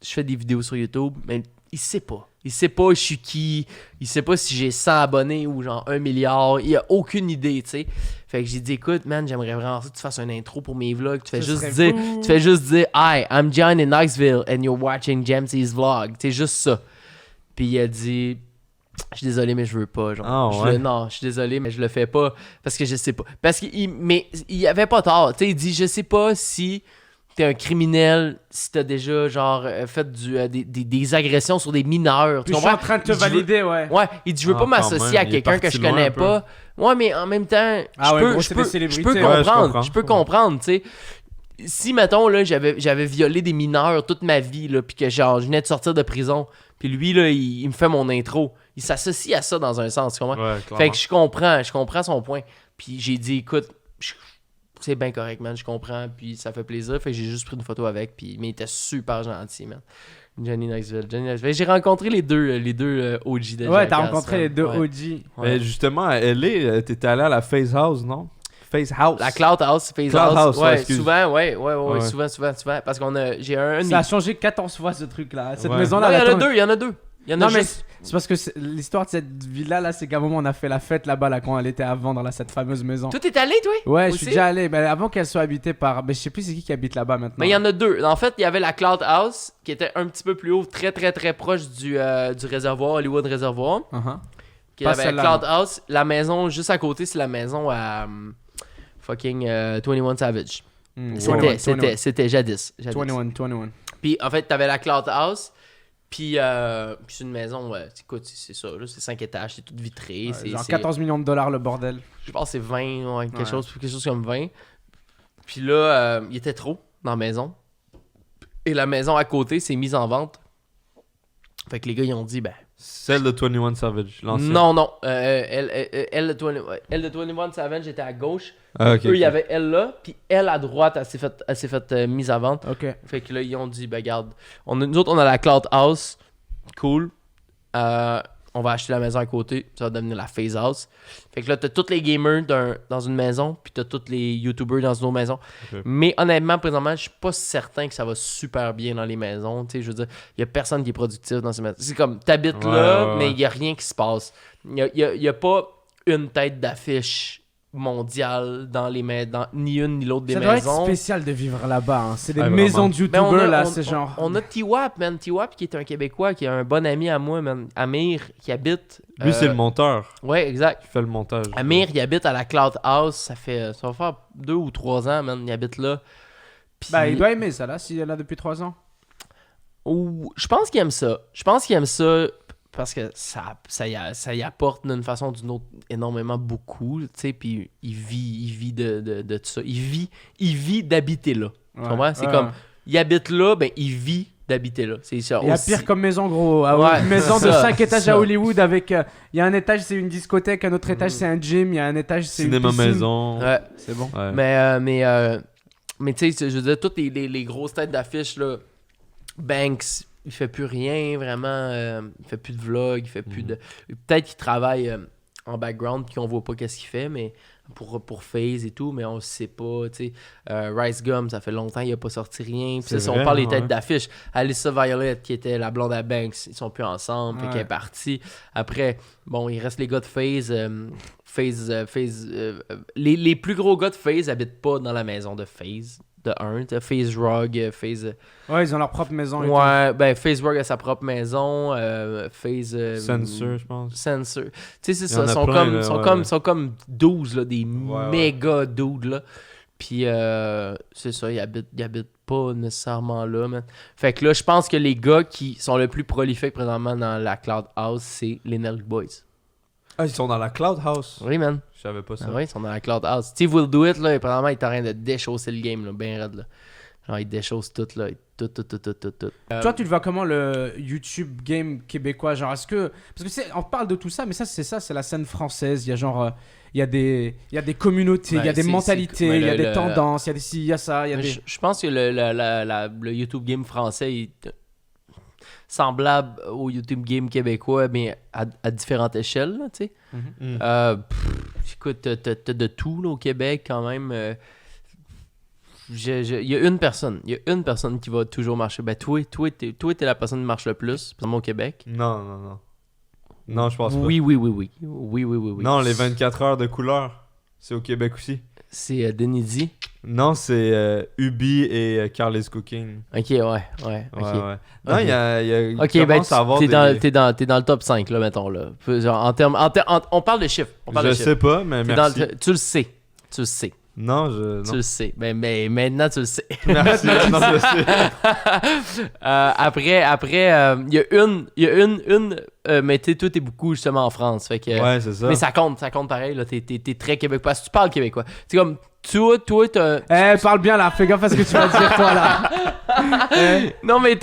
je fais des vidéos sur YouTube, mais il sait pas. Il sait pas je suis qui, il sait pas si j'ai 100 abonnés ou genre 1 milliard, il a aucune idée, tu sais. Fait que j'ai dit, écoute, man, j'aimerais vraiment ça que tu fasses un intro pour mes vlogs. Tu fais juste dire, hi, I'm John in Knoxville and you're watching James's vlog. C'est juste ça. Puis il a dit, je suis désolé, mais je veux pas. Genre. Non, je suis désolé, mais je le fais pas parce que je sais pas. Mais il avait pas tort. Tu sais, il dit, je sais pas si t'es un criminel, si t'as déjà genre fait des agressions sur des mineurs. Tu Puis je suis comprends? en train de te Il dit, valider, ouais. Ouais, il dit je veux Ah, pas quand m'associer à même, il est quelqu'un que parti je loin connais un peu. pas. Ouais, mais en même temps, Ah ouais, gros, je c'est peux des célébrités. je peux Ouais, je comprendre, comprends. je peux comprendre, tu sais. Si mettons là, j'avais violé des mineurs toute ma vie là, puis que genre je venais de sortir de prison, puis lui là, il me fait mon intro, il s'associe à ça dans un sens, tu comprends? Ouais, Fait clairement. que je comprends son point. Puis j'ai dit, écoute, c'est bien correct, man, je comprends, puis ça fait plaisir. Fait que j'ai juste pris une photo avec, puis mais il était super gentil, man. Johnny Knoxville. J'ai rencontré les deux OG de Ouais, t'as Jackass, rencontré man. les deux Ouais. OG. Mais justement, à LA, t'étais allé à la Phase House, non? Phase House. La Cloud House, Phase Cloud House. House, ouais, Ouais, excuse. souvent, ouais, Ouais. souvent. Parce qu'on a, j'ai un de Ça a mes... changé 14 fois ce truc-là. Cette Ouais. maison-là, Non, il y en a attends, deux, il y en a deux. Il y en a Non, mais juste... c'est parce que l'histoire de cette villa là, c'est qu'à un moment on a fait la fête là-bas là, quand elle était à vendre là, cette fameuse maison. Toi, t'es allé, toi? Ouais, je Aussi? suis déjà allé, mais avant qu'elle soit habitée par. Mais je sais plus c'est qui habite là-bas maintenant. Mais il y en a deux. En fait, il y avait la Cloud House, qui était un petit peu plus haut, très, très, très proche du réservoir, Hollywood Réservoir. Uh-huh. Qui Pas avait celle-là, Cloud House. La maison juste à côté, c'est la maison à fucking 21 Savage. Hmm, 21. C'était jadis. 21. Puis en fait, t'avais la Cloud House. Puis c'est une maison, écoute, c'est ça, là, c'est 5 étages, c'est tout vitré. Ouais, genre c'est 14 millions de dollars le bordel. Je pense que c'est 20, ouais, quelque Ouais. chose comme 20. Puis là, il était trop dans la maison. Et la maison à côté s'est mise en vente. Fait que les gars, ils ont dit, ben... Celle de 21 Savage, l'ancienne. Non. Elle de 21 Savage était à gauche. Ah, ok. Eux, il y avait elle là. Puis elle à droite, elle s'est faite mise à vente. Ok. Fait que là, ils ont dit, ben regarde, nous autres, on a la Cloud House. Cool. On va acheter la maison à côté. Ça va devenir la Phase House. Fait que là, t'as tous les gamers dans une maison. Puis t'as tous les YouTubers dans une autre maison. Ok. Mais honnêtement, présentement, je suis pas certain que ça va super bien dans les maisons. Tu sais, je veux dire, il y a personne qui est productif dans ces maisons. C'est comme, t'habites là, ouais. mais il y a rien qui se passe. Il y a pas une tête d'affiche mondiale dans les ni une ni l'autre des Ça doit maisons. être spécial de vivre là-bas. Hein. C'est des Ouais, maisons vraiment. de Ben, youtubeurs là, c'est genre. On a T-Wap, man. T-Wap qui est un Québécois, qui est un bon ami à moi, man. Amir, qui habite... Lui, c'est le monteur. Ouais, exact. Il fait le montage. Amir, il habite à la Cloud House. Ça va faire 2 ou 3 ans, man. Il habite là. Puis- Bah, il doit aimer ça là, s'il est là depuis 3 ans. Ou- je pense qu'il aime ça. Je pense qu'il aime ça parce que ça y apporte d'une façon ou d'une autre énormément beaucoup, tu sais, puis il vit de tout ça. Il vit d'habiter là. Tu Ouais, comprends? C'est ouais, comme, ouais. il habite là, ben il vit d'habiter là. C'est ça. Il y a aussi. pire comme maison, gros. Ah, Ouais, une maison de ça, 5 étages ça. à Hollywood avec. Il y a un étage, c'est une discothèque, un autre étage, c'est un gym, il y a un étage, c'est une Cinéma piscine. maison. Ouais. C'est bon. Ouais. Mais tu sais, je veux dire, toutes les grosses têtes d'affiche, là, Banks, il fait plus rien vraiment, il fait plus de vlog, il fait plus de... Peut-être qu'il travaille en background puis qu'on voit pas qu'est-ce qu'il fait, mais pour FaZe et tout, mais on sait pas, tu sais. Rice Gum, ça fait longtemps qu'il a pas sorti rien. Puis C'est ça, si on vrai, parle des ouais. têtes d'affiche, Alyssa Violet, qui était la blonde à Banks, ils sont plus ensemble, fait Ouais. qu'elle est partie. Après, bon, il reste les gars de FaZe. Les plus gros gars de FaZe habitent pas dans la maison de FaZe. De un, t'as FaZe Rug, FaZe... Ouais, ils ont leur propre maison. et tout. Ouais, ben FaZe Rug a sa propre maison, FaZe... Censor, je pense. Censor. Tu sais, c'est Il y en ça, a sont, plein, comme, là, sont, ouais. comme, sont comme 12, là, des ouais. méga dudes, là. Puis, c'est ça, ils habitent pas nécessairement là, man. Fait que là, je pense que les gars qui sont le plus prolifiques présentement dans la Cloud House, c'est les Nelk Boys. Ah, ils sont dans la Cloud House. Oui, man. Je savais pas ça. Ah oui, ils sont dans la Cloud House. Steve Will Do It, là, présentement, il est en train de déchausser le game, là, bien raide, là. Genre, il déchausse tout, là. Tout. Toi, tu le vois comment le YouTube game québécois? Genre, est-ce que. Parce que on parle de tout ça, mais c'est la scène française. Il y a genre. Il y a des communautés, il y a Ouais, des mentalités, mais il y a le- des tendances, il y a des ci, il y a ça, il y a Mais des. je pense que le YouTube game français est semblable au YouTube game québécois, mais à différentes échelles, là, tu sais. Mm. Écoute, t'as de tout là, au Québec quand même. Il y a une personne qui va toujours marcher. Ben, toi, t'es la personne qui marche le plus, présentement au Québec. Non. Non, je pense pas. Oui. Non, les 24 heures de couleur, c'est au Québec aussi. C'est Denidi. Non, c'est Ubi et Carly's Cooking. Ok, ouais. Ouais, Ok. ouais. Non, il y a Ok, ben, commence à avoir t'es des... dans le top 5, là, mettons, là. Genre, on parle de chiffres. On parle Je de chiffres. sais pas, mais T'es merci. tu le sais. Non, Tu non. le sais. Mais maintenant, tu le sais. Merci, maintenant je le sais. Après, il y a une mais toi, t'es beaucoup justement en France. Fait que, Ouais, c'est ça. mais ça compte pareil. Là, t'es très québécois. Si tu parles québécois, c'est comme toi, t'as. Parle bien là, fais gaffe à ce que tu vas dire toi là. Non, mais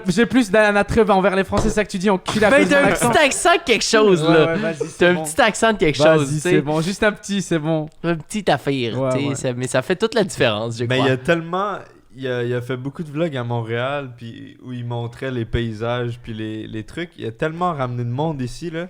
J'ai plus d'un attrait envers les Français, c'est ça que tu dis, on cul à ben, cause de t'as un l'accent. petit accent de quelque chose, Ouais, là. ouais, vas-y, c'est T'as un bon. petit accent de quelque chose, Vas-y, tu c'est sais. bon, juste un petit, c'est bon. Un petit affaire, Ouais, tu sais. ouais. Mais ça fait toute la différence, je Mais crois. il y a tellement. Il a fait beaucoup de vlogs à Montréal, puis où il montrait les paysages, puis les trucs. Il a tellement ramené de monde ici, là.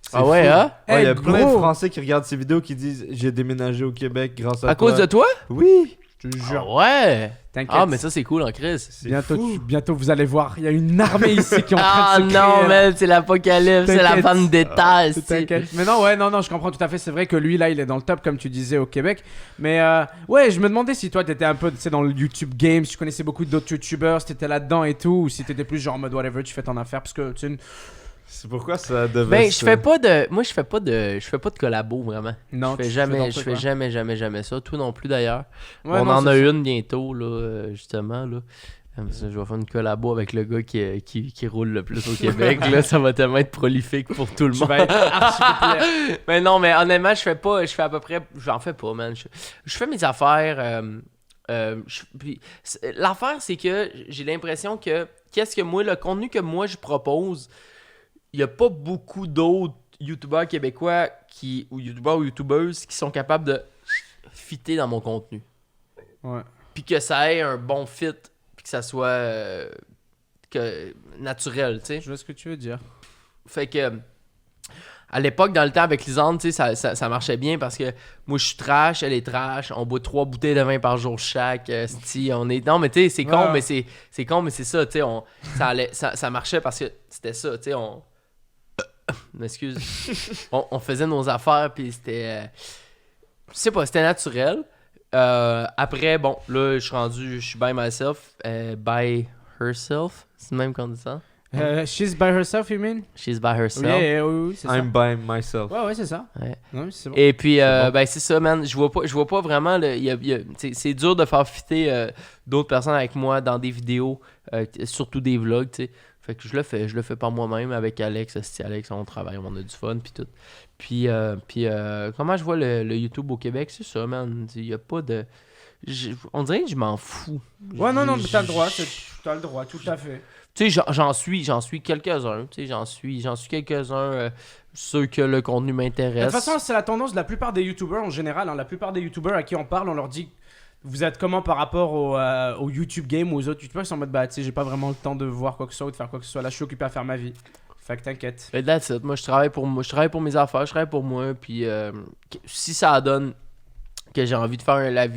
C'est Ah ouais, fou. hein? Ouais, il y a Hey, plein de gros. Français qui regardent ces vidéos qui disent j'ai déménagé au Québec grâce à À toi. cause de toi? Oui, Je te jure. Ah ouais! T'inquiète. Ah, mais ça, c'est cool en crise. c'est Bientôt, fou. bientôt, vous allez voir, il y a une armée ici qui est en Ah train de se créer. non, là. man, c'est l'apocalypse, c'est la T'inquiète. bande d'état. T'inquiète. Mais non, non, je comprends tout à fait. C'est vrai que lui, là, il est dans le top, comme tu disais, au Québec. Mais ouais, je me demandais si toi, t'étais un peu, tu sais, dans le YouTube game, si tu connaissais beaucoup d'autres YouTubers, si t'étais là-dedans et tout, ou si t'étais plus genre en mode whatever, tu fais ton affaire, parce que tu sais, C'est pourquoi ça devait Ben, se- je fais pas de collabo, vraiment. non, Je fais tu jamais, ton je truc, fais ouais. jamais ça. Toi non plus, d'ailleurs. Ouais, On non, en c'est a ça. une bientôt, là, justement, là. Comme ça, je vais faire une collabo avec le gars qui roule le plus au Québec, là. Ça va tellement être prolifique pour tout le Tu monde. vas être archi populaire. Mais non, mais honnêtement, je fais à peu près, j'en fais pas, man. Je fais mes affaires. L'affaire, c'est que j'ai l'impression que le contenu que moi je propose, il y a pas beaucoup d'autres youtubeurs québécois ou youtubeurs ou youtubeuses qui sont capables de fitter dans mon contenu. Ouais. Puis que ça ait un bon fit, puis que ça soit naturel, tu sais. Je vois ce que tu veux dire. Fait que à l'époque, dans le temps avec Lisande, tu sais, ça marchait bien parce que moi je suis trash, elle est trash, on boit 3 bouteilles de vin par jour chaque. On est. Non, mais tu sais, c'est con, Ouais. mais c'est con, mais c'est ça, tu sais, ça marchait parce que c'était ça, tu sais, Excuse. on faisait nos affaires, puis c'était. Je sais pas, c'était naturel. Après, bon, là, je suis by myself, by herself. C'est le même qu'on dit ça? She's by herself, you mean? She's by herself. Oui, c'est ça. I'm by myself. Ouais, c'est ça. Ouais. Non, c'est bon. Et puis, C'est bon. ben c'est ça, man. Je vois pas vraiment. C'est dur de faire fitter d'autres personnes avec moi dans des vidéos, surtout des vlogs, tu sais. Fait que je le fais par moi-même avec Alex. Alex, on travaille, on a du fun, puis tout. Puis comment je vois le YouTube au Québec, c'est ça, man. Il y a pas de. On dirait que je m'en fous. Ouais, non, t'as le droit, t'as le droit, tout à fait. Tu sais, j'en suis quelques-uns. Tu sais, j'en suis quelques-uns, ceux que le contenu De m'intéresse. toute façon, c'est la tendance de la plupart des youtubeurs en général. Hein. La plupart des youtubeurs à qui on parle, on leur dit vous êtes comment par rapport au YouTube game ou aux autres youtubeurs. Ils sont en mode bah, tu sais, j'ai pas vraiment le temps de voir quoi que ce soit ou de faire quoi que ce soit. Là, je suis occupé à faire ma vie. Fait que t'inquiète. Mais that's it. Moi, je travaille pour mes affaires, je travaille pour moi. Puis si ça donne que j'ai envie de faire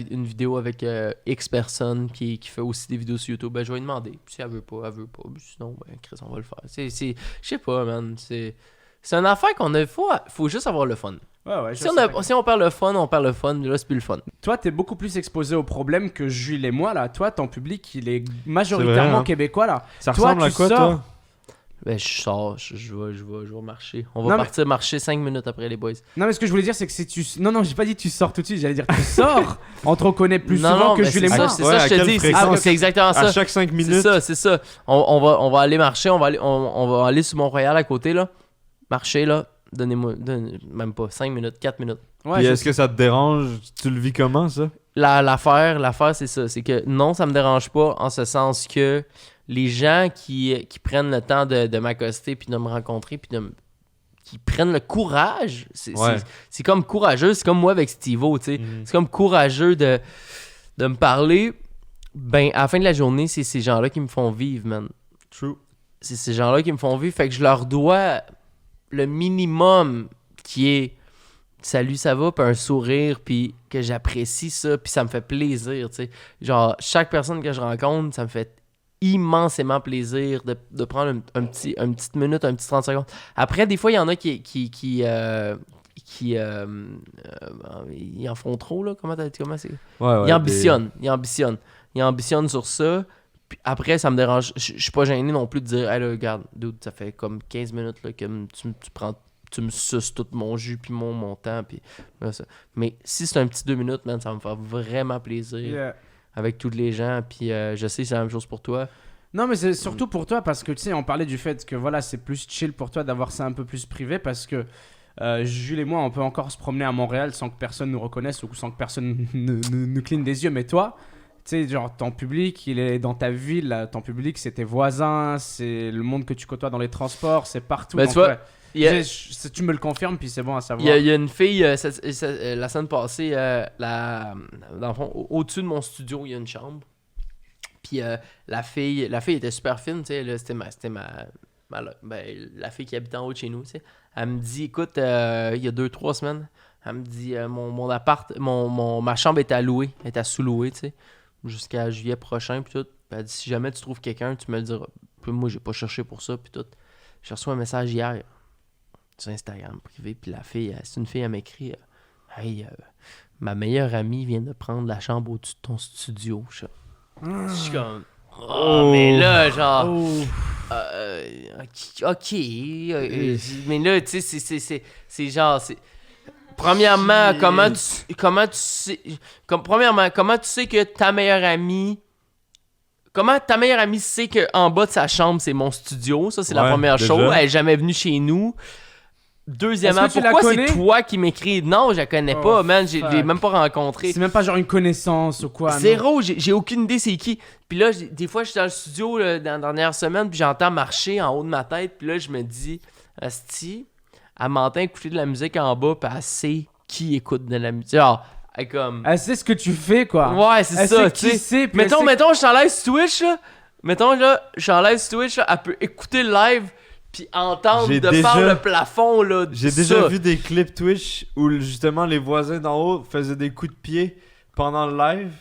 une vidéo avec X personnes qui fait aussi des vidéos sur YouTube, ben je vais lui demander. Puis si elle veut pas. Sinon, ben Chris, on va le faire. Je sais pas, man. C'est une affaire qu'on a. Faut juste avoir le fun. Ouais, Si on perd le fun, on perd le fun. Là, c'est plus le fun. Toi, t'es beaucoup plus exposé aux problèmes que Jules et moi, là. Toi, ton public, il est majoritairement C'est vrai, hein. québécois, là. Ça Toi, ressemble à tu quoi, sors. toi? Ben, je sors, je vais marcher. On va Non, mais- partir marcher 5 minutes après les boys. Non, mais ce que je voulais dire, c'est que si tu. Non, j'ai pas dit tu sors tout de suite. J'allais dire tu sors. On te reconnaît plus souvent que mais Jules et c'est moi. ça, c'est Ouais, ça, à je te quelle dis. fréquence? C'est exactement ça. À chaque 5 minutes. C'est ça. On va aller marcher, on va aller sur Mont-Royal à côté, là. Marcher, là. Donnez-moi, même pas 5 minutes, 4 minutes. Ouais, Puis je est-ce que ça te dérange? Tu le vis comment, ça? L'affaire, c'est ça. C'est que non, ça me dérange pas en ce sens que les gens qui prennent le temps de m'accoster puis de me rencontrer puis qui prennent le courage, Ouais. c'est comme courageux. C'est comme moi avec Steve-O, tu sais. Mhm. C'est comme courageux de me parler. Ben, à la fin de la journée, c'est ces gens-là qui me font vivre, man. True. C'est ces gens-là qui me font vivre. Fait que je leur dois le minimum qui est salut, ça va, puis un sourire, puis que j'apprécie ça, puis ça me fait plaisir, tu sais. Genre, chaque personne que je rencontre, ça me fait immensément plaisir de prendre une petite minute, un petit 30 secondes. Après, des fois, il y en a qui ils en font trop, là. Comment c'est? Ouais, Ils ambitionnent sur ça. Puis après, ça me dérange. Je suis pas gêné non plus de dire, hey là, regarde, dude, ça fait comme 15 minutes là, que tu prends tu me suces tout mon jus puis mon temps. Puis, ça. Mais si c'est un petit 2 minutes, man, ça va me faire vraiment plaisir Yeah. avec tous les gens. Puis je sais que c'est la même chose pour toi. Non, mais c'est surtout pour toi parce que tu sais, on parlait du fait que voilà, c'est plus chill pour toi d'avoir ça un peu plus privé parce que Jules et moi, on peut encore se promener à Montréal sans que personne nous reconnaisse ou sans que personne nous cligne des yeux. Mais toi, tu sais, genre ton public, il est dans ta ville, là, ton public, c'est tes voisins, c'est le monde que tu côtoies dans les transports, c'est partout. Ben, donc, tu vois, ouais. Tu me le confirmes, puis c'est bon à savoir. Il y a une fille, la semaine passée, dans le fond, au-dessus de mon studio, il y a une chambre. Puis la fille était super fine, tu sais, là, c'était la fille qui habite en haut de chez nous, tu sais. Elle me dit, écoute, il y a 2-3 semaines, elle me dit, mon appart, ma chambre est à louer, est à sous-louer, tu sais, jusqu'à juillet prochain, puis tout. Puis elle dit, si jamais tu trouves quelqu'un, tu me le diras. Puis moi, j'ai pas cherché pour ça, puis tout. J'ai reçu un message hier sur Instagram privé, puis la fille, c'est une fille, elle m'écrit, hey, ma meilleure amie vient de prendre la chambre au-dessus de ton studio. Je suis comme, oh, mais là, genre, ok, mais là, tu sais, c'est genre, premièrement, comment tu sais que ta meilleure amie, comment ta meilleure amie sait qu'en bas de sa chambre, c'est mon studio, ça, c'est la première déjà. chose, elle est jamais venue chez nous. Deuxièmement, pourquoi c'est toi qui m'écris? Non, je la connais pas, man. Je l'ai même pas rencontré. C'est même pas genre une connaissance ou quoi. Zéro, j'ai aucune idée c'est qui. Puis là, des fois, je suis dans le studio là, dans la dernière semaine, puis j'entends marcher en haut de ma tête, puis là, je me dis, asti, elle m'entend écouter de la musique en bas, puis elle sait qui écoute de la musique. Genre, elle comme... Elle sait ce que tu fais, quoi. Ouais, c'est elle ça, sait tu qui sais. c'est, puis Mettons, je suis en live sur Twitch, là. Mettons, là, je suis en live sur Twitch, là, elle peut écouter le live, puis entendre par le plafond, là. J'ai déjà vu des clips Twitch où justement les voisins d'en haut faisaient des coups de pied pendant le live,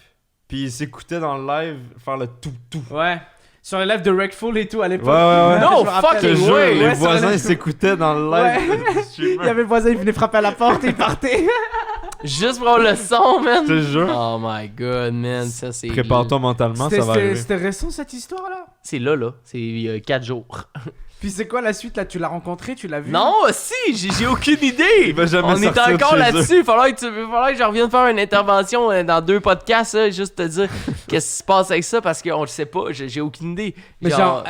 puis ils s'écoutaient dans le live faire le tout. Ouais. Sur les lives de Wreckful et tout à l'époque. Ouais. No Je me rappelle. fucking Je te jure, way. les Ouais, voisins sur ils s'écoutaient dans le live. Il y avait le voisin, il venait frapper à la porte et il partait. Juste pour avoir le son, man. Je te jure. Oh my god, man. Ça, c'est... Prépare-toi mentalement, ça va arriver. C'était récent cette histoire-là. C'est là. C'est il y a 4 jours. Puis c'est quoi la suite là? Tu l'as rencontré? Tu l'as vu? Non, si, j'ai aucune idée. Il va jamais On est sortir de encore chez là-dessus. Il faudrait que je revienne faire une intervention dans 2 podcasts, là, juste te dire qu'est-ce qui se passe avec ça parce qu'on le sait pas. J'ai aucune idée. Mais genre,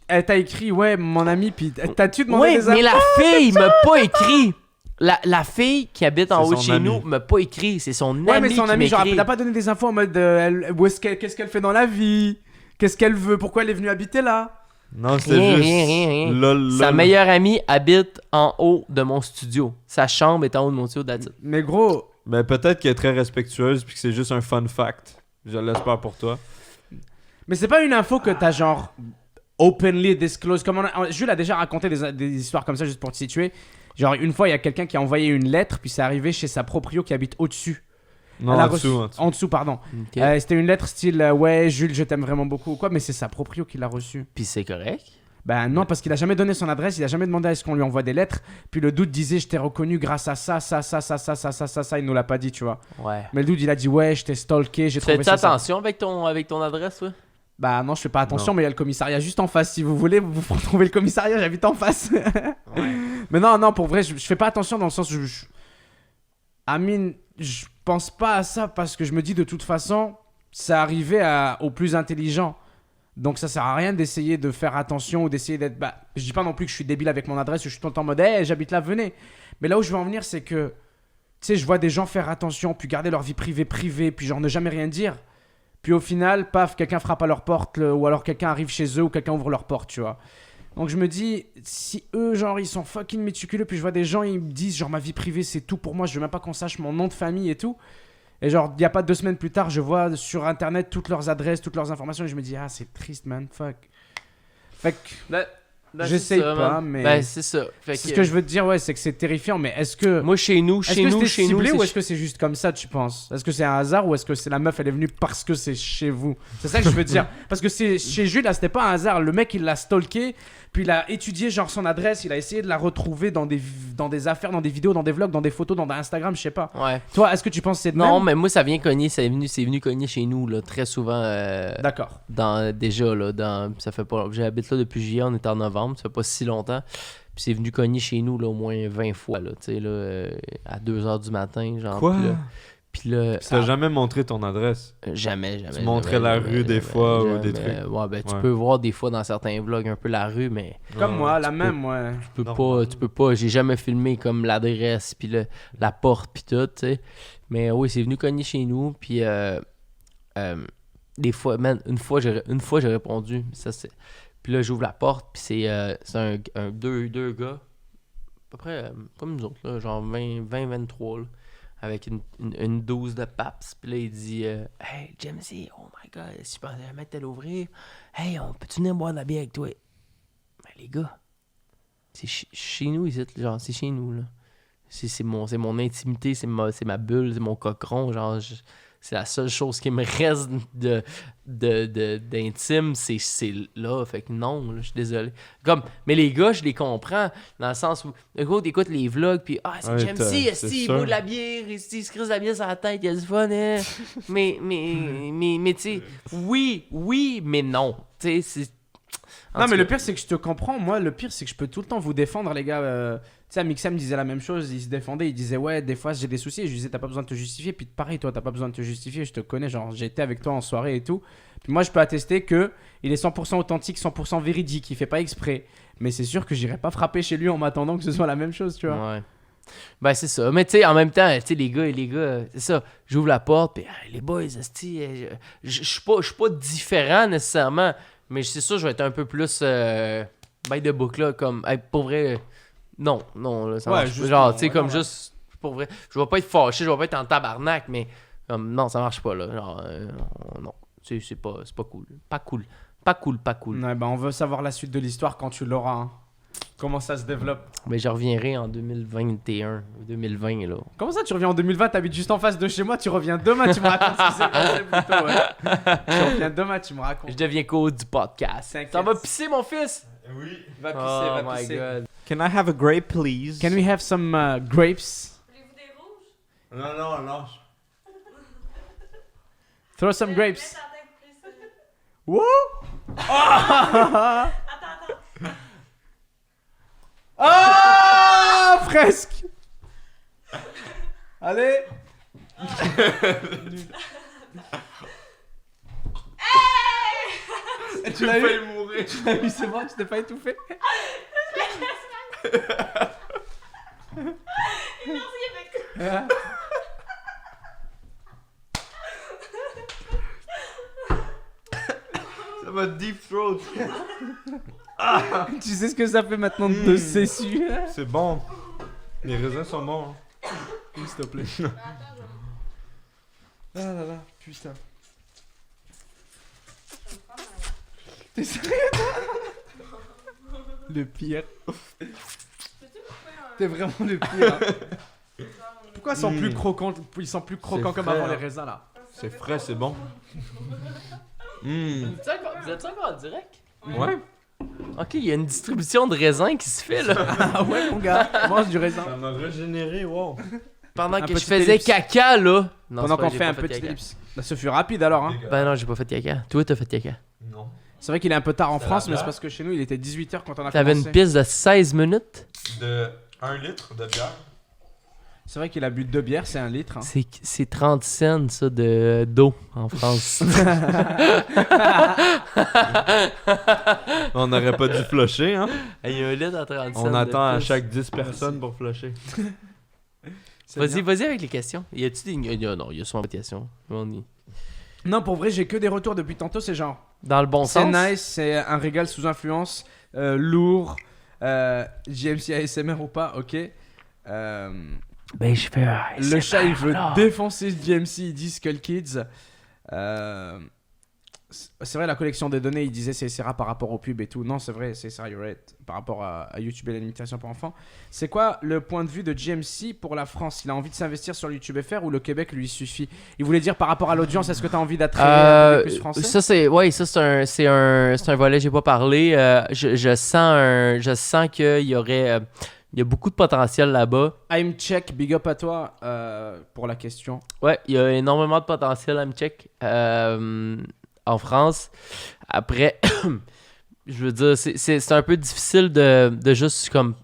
elle t'a écrit, ouais, mon ami, puis t'as-tu demandé ouais, des mais infos? la fille m'a pas écrit. La fille qui habite en C'est haut de son chez ami. nous m'a pas écrit. C'est son Ouais, ami mais son qui ami, genre, m'écrit. elle t'a pas donné des infos en mode qu'est-ce qu'elle fait dans la vie? Qu'est-ce qu'elle veut? Pourquoi elle est venue habiter là? Non, c'était Rien, juste. rien. Lol. Sa meilleure amie habite en haut de mon studio. Sa chambre est en haut de mon studio, that's it. Mais gros, Mais peut-être qu'elle est très respectueuse puis que c'est juste un fun fact. Je l'espère pour toi. mais c'est pas une info que t'as genre openly disclose. Comme Jules a déjà raconté des histoires comme ça juste pour te situer. Genre une fois il y a quelqu'un qui a envoyé une lettre puis c'est arrivé chez sa proprio qui habite au-dessus. Non, Elle a en dessous. reçu- en dessous, pardon. Ok. C'était une lettre style ouais Jules je t'aime vraiment beaucoup ou quoi, mais c'est sa proprio qui l'a reçue. Puis c'est correct. Ben non, parce qu'il a jamais donné son adresse, il a jamais demandé à ce qu'on lui envoie des lettres. Puis le dude disait je t'ai reconnu grâce à ça, il nous l'a pas dit, tu vois. Ouais. Mais le dude il a dit ouais je t'ai stalké, j'ai trouvé Fais-tu ça. attention avec ton adresse, toi? Bah non je fais pas attention, Non. mais il y a le commissariat juste en face. Si vous voulez vous trouvez le commissariat, j'habite en face. Mais non pour vrai je fais pas attention dans le sens où Amine, je pense pas à ça parce que je me dis de toute façon ça arrivait aux plus intelligents. Donc ça sert à rien d'essayer de faire attention ou d'essayer d'être... Bah, je dis pas non plus que je suis débile avec mon adresse, je suis tout le temps en mode hey, j'habite là, venez. Mais là où je veux en venir, c'est que, tu sais, je vois des gens faire attention, puis garder leur vie privée, puis genre ne jamais rien dire. Puis au final, paf, quelqu'un frappe à leur porte, ou alors quelqu'un arrive chez eux, ou quelqu'un ouvre leur porte, tu vois. Donc je me dis, si eux, genre, ils sont fucking méticuleux, puis je vois des gens, ils me disent, genre, ma vie privée, c'est tout pour moi, je veux même pas qu'on sache mon nom de famille et tout. Et genre, il y a pas 2 semaines plus tard, je vois sur internet toutes leurs adresses, toutes leurs informations, et je me dis, ah, c'est triste, man, fuck. Fait que, j'essaye c'est ça, pas, man. mais... Ben, c'est ça. Fait c'est ce que je veux te dire, ouais, c'est que c'est terrifiant, mais est-ce que... Moi, chez nous, Est-ce que c'était ciblé c'est ou est-ce que c'est juste comme ça, tu penses? Est-ce que c'est un hasard ou est-ce que c'est la meuf, elle est venue parce que c'est chez vous? C'est ça que je veux dire. Parce que c'est chez Jules, là, c'était pas un hasard. Le mec, il l'a stalké, puis il a étudié genre son adresse, il a essayé de la retrouver dans des affaires, dans des vidéos, dans des vlogs, dans des photos, dans Instagram, je sais pas. Ouais. Toi, est-ce que tu penses que c'est de Non, même? mais moi, ça vient cogner, c'est venu cogner chez nous, là, très souvent. D'accord. Déjà, là, ça fait pas... J'habite là depuis juillet, on est en novembre. novembre, ça fait pas si longtemps. Puis c'est venu cogner chez nous là, au moins 20 fois, là, tu sais, là, à 2h du matin. Genre, Quoi? Puis là, Tu t'as jamais montré ton adresse. jamais. Tu montrais la rue des fois ou des trucs. Ouais, ben tu Ouais. peux voir des fois dans certains vlogs un peu la rue, mais Comme moi, la tu même, ouais. tu peux pas, j'ai jamais filmé comme l'adresse, puis la porte, puis tout, tu sais. Mais oui, c'est venu cogner chez nous, puis des fois, man, une fois j'ai répondu, ça c'est... Puis là, j'ouvre la porte, puis c'est deux gars, à peu près comme nous autres, là, genre 23, là, avec une 12 de paps. Puis là, il dit Hey, Jamesy, oh my god, si je pensais jamais te l'ouvrir, hey, on peut-tu venir boire de la bière avec toi? Ben, les gars, c'est chez nous ici, genre, c'est chez nous, là. C'est mon intimité, c'est ma bulle, c'est mon cochon, genre, c'est la seule chose qui me reste d'intime, c'est là. Fait que non, là, je suis désolé. Mais les gars, je les comprends, dans le sens où, écoute les vlogs, puis c'est Ouais, Jamesy, c'est il sûr. boit de la bière, il se crisse la bière sur la tête, il a du fun, hein. mais tu sais, oui, mais non. Tu sais, c'est... En Non, tout mais le cas, pire, c'est que je te comprends. Moi, le pire, c'est que je peux tout le temps vous défendre, les gars. Tu sais, Mixam disait la même chose. Il se défendait. Il disait, ouais, des fois, j'ai des soucis. Et je lui disais, t'as pas besoin de te justifier. Puis pareil, toi, t'as pas besoin de te justifier. Je te connais. Genre, j'ai été avec toi en soirée et tout. Puis moi, je peux attester que il est 100% authentique, 100% véridique. Il fait pas exprès. Mais c'est sûr que j'irai pas frapper chez lui en m'attendant que ce soit la même chose, tu vois. Ouais. Ben, c'est ça. Mais tu sais, en même temps, tu sais, les gars, c'est ça. J'ouvre la porte, puis les boys, esti, je suis pas différent nécessairement, mais c'est sûr, je vais être un peu plus by the book, là, comme, hey, pour vrai, non, là, ça Ouais, marche pas. juste Genre, non, tu sais, ouais, comme non, juste, pour vrai, je vais pas être fâché, je vais pas être en tabarnak, mais comme, non, ça marche pas, là. Genre, non, c'est pas cool. Pas cool. Ouais, bah, on veut savoir la suite de l'histoire quand tu l'auras. Hein. Comment ça se développe. Mais je reviendrai en 2021 ou 2020, là. Comment ça, tu reviens en 2020, t'habites juste en face de chez moi, tu reviens demain, tu me racontes ce qui s'est passé plutôt, ouais. Tu reviens demain, tu me racontes. Je deviens coach du podcast. T'inquiète. Ça va pisser, mon fils? Oui. Va pisser, Oh va my pisser. god. Can I have a grape, please? Can we have some grapes? Voulez-vous des rouges? Non. Throw some grapes. Mets ta tête plus, Wouh! Attends. Ah! Presque! Allez! Tu l'as eu? mourir. Tu l'as eu, c'est bon, tu t'es pas étouffé? Merci, avec... Ça va deep throat. Tu sais ce que ça fait maintenant de te sessu? C'est bon. Les raisins sont bons. Hein. S'il te plaît. Ah là là, putain. T'es sérieux, toi? Le pire. T'es vraiment le pire. Hein. Pourquoi ils sont plus croquants? Ils sont plus croquants comme frais, avant hein. les raisins là. C'est frais, c'est bon. Vous êtes encore en direct? Ouais. Ok, il y a une distribution de raisins qui se fait là. Ah ouais, mon gars, mange du raisin. Ça m'a régénéré, wow. Pendant Un que je petit faisais ellipse. caca là. Non, Pendant c'est pas qu'on vrai, j'ai fait un pas petit caca. ellipse. Bah, ce fut rapide alors. Hein. Ben non, j'ai pas fait caca. Toi, t'as fait caca. Non. C'est vrai qu'il est un peu tard en C'est France, la mais c'est blague. parce que chez nous il était 18h quand on a T'avais commencé. une piste de 16 minutes. De 1 litre de bière. C'est vrai qu'il a bu 2 bières, c'est 1 litre. Hein. C'est 30 cents ça d'eau en France. On n'aurait pas dû flusher, hein. Il y a un litre à 30 cents. On de attend à plus. chaque 10 personnes pour flusher. C'est bien. Vas-y avec les questions. Y a-tu des. Non, y a sûrement pas de questions. On y... Non, pour vrai, j'ai que des retours depuis tantôt, c'est genre. Dans le bon C'est sens. nice, c'est un régal sous influence, lourd, JMC ASMR ou pas, ok. Ben, je fais. Le chat il veut alors. défoncer JMC, il dit Skull Kids. C'est vrai, la collection des données, il disait c'est rare par rapport aux pubs et tout. Non, c'est vrai, c'est ça, you're right. Par rapport à YouTube et la limitation pour enfants. C'est quoi le point de vue de JMC pour la France? Il a envie de s'investir sur YouTube FR ou le Québec lui suffit? Il voulait dire par rapport à l'audience, est-ce que tu as envie d'attirer un peu plus français? Ça c'est c'est un volet j'ai pas parlé. Je sens qu'il y aurait il y a beaucoup de potentiel là-bas. I'm check, big up à toi pour la question. Ouais, il y a énormément de potentiel à me check en France. Après je veux dire, c'est un peu difficile de juste comme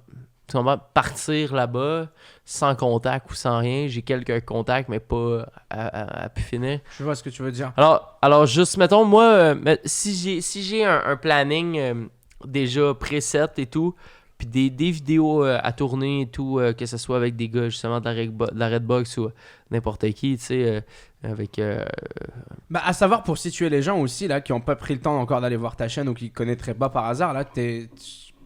partir là-bas sans contact ou sans rien. J'ai quelques contacts, mais pas à pu finir. Je vois ce que tu veux dire. Alors juste, mettons, moi, si j'ai un planning déjà preset et tout, puis des vidéos à tourner et tout, que ce soit avec des gars justement de la Redbox ou n'importe qui, tu sais, avec... Bah, à savoir pour situer les gens aussi là qui ont pas pris le temps encore d'aller voir ta chaîne ou qui connaîtraient pas par hasard là,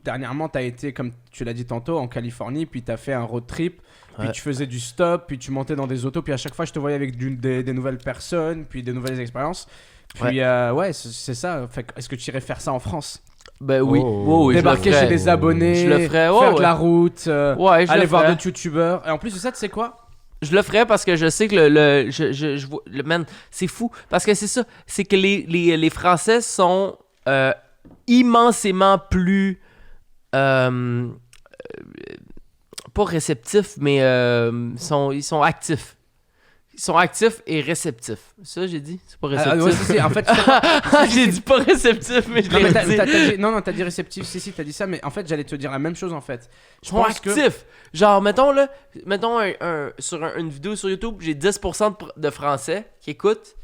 dernièrement t'as été comme tu l'as dit tantôt en Californie, puis t'as fait un road trip, puis Ouais. tu faisais du stop, puis tu montais dans des autos, puis à chaque fois je te voyais avec des nouvelles personnes, puis des nouvelles expériences. Puis ouais, c'est ça. Fait que, est-ce que tu irais faire ça en France? Ben oui, Oh. oui, je le Débarquer ferais. chez des abonnés, Je le ferais, ouais, faire de ouais. la route, Ouais, je aller le voir ferais. d'autres youtubeurs. Et en plus de ça, tu sais quoi? Je le ferais parce que je sais que je vois, man, c'est fou. Parce que c'est ça, c'est que les Français sont immensément plus... pas réceptifs, mais ils sont actifs. Ils sont actifs et réceptifs. Ça, j'ai dit? C'est pas réceptif. Ouais, en fait, J'ai dit pas réceptif, mais je non, mais l'ai dit. non, t'as dit réceptif, si, t'as dit ça, mais en fait, j'allais te dire la même chose en fait. Ils sont actifs. Genre, mettons sur une vidéo sur YouTube, j'ai 10% de Français qui écoutent,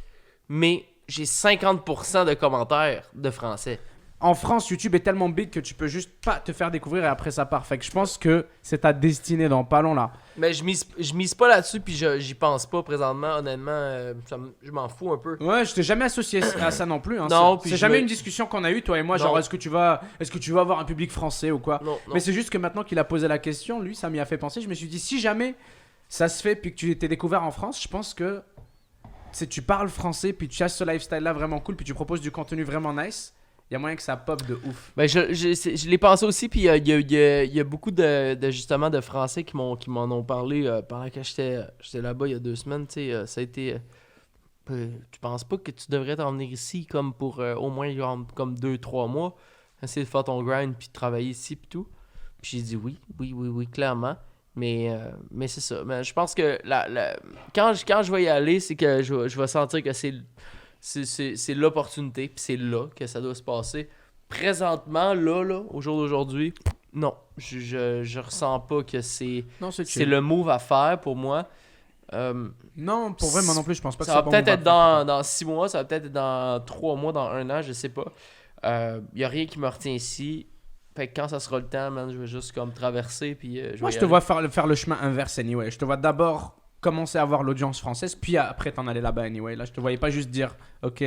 mais j'ai 50% de commentaires de Français. En France, YouTube est tellement big que tu peux juste pas te faire découvrir et après ça part. Fait que je pense que c'est ta destinée dans pas long là. Mais je mise pas là-dessus, puis j'y pense pas présentement, honnêtement. Je m'en fous un peu. Ouais, je t'ai jamais associé à ça non plus. Hein. Non, c'est puis c'est je jamais me- une discussion qu'on a eue toi et moi. Non. Genre, est-ce que tu vas avoir un public français ou quoi? Non. Mais c'est juste que maintenant qu'il a posé la question, lui, ça m'y a fait penser. Je me suis dit, si jamais ça se fait puis que tu t'es découvert en France, je pense que tu parles français puis tu as ce lifestyle là vraiment cool puis tu proposes du contenu vraiment nice. Il y a moyen que ça pop de ouf. Ben, je l'ai pensé aussi, puis il y a beaucoup de justement de Français qui m'en ont parlé pendant que j'étais là-bas il y a 2 semaines. Tu sais, ça a été. Tu penses pas que tu devrais t'en venir ici comme pour au moins genre, comme 2-3 mois, essayer de faire ton grind puis de travailler ici puis tout. Puis j'ai dit oui, clairement. Mais c'est ça. Mais je pense que quand je vais y aller, c'est que je vais sentir que c'est l'opportunité, puis c'est là que ça doit se passer. Présentement, là, au jour d'aujourd'hui, non. Je ressens pas que c'est Non, c'est le move à faire pour moi. Non, pour vrai, moi non plus, je pense pas que Ça va bon peut-être move être à faire. dans 6 mois, ça va peut-être être dans 3 mois, dans 1 an, je sais pas. Y a rien qui me retient ici. Fait que quand ça sera le temps, man, je vais juste comme traverser, puis je vais Moi, y je te aller. vois faire le chemin inverse anyway. Je te vois d'abord commencer à avoir l'audience française, puis après t'en aller là-bas anyway. Là, je te voyais pas juste dire, ok,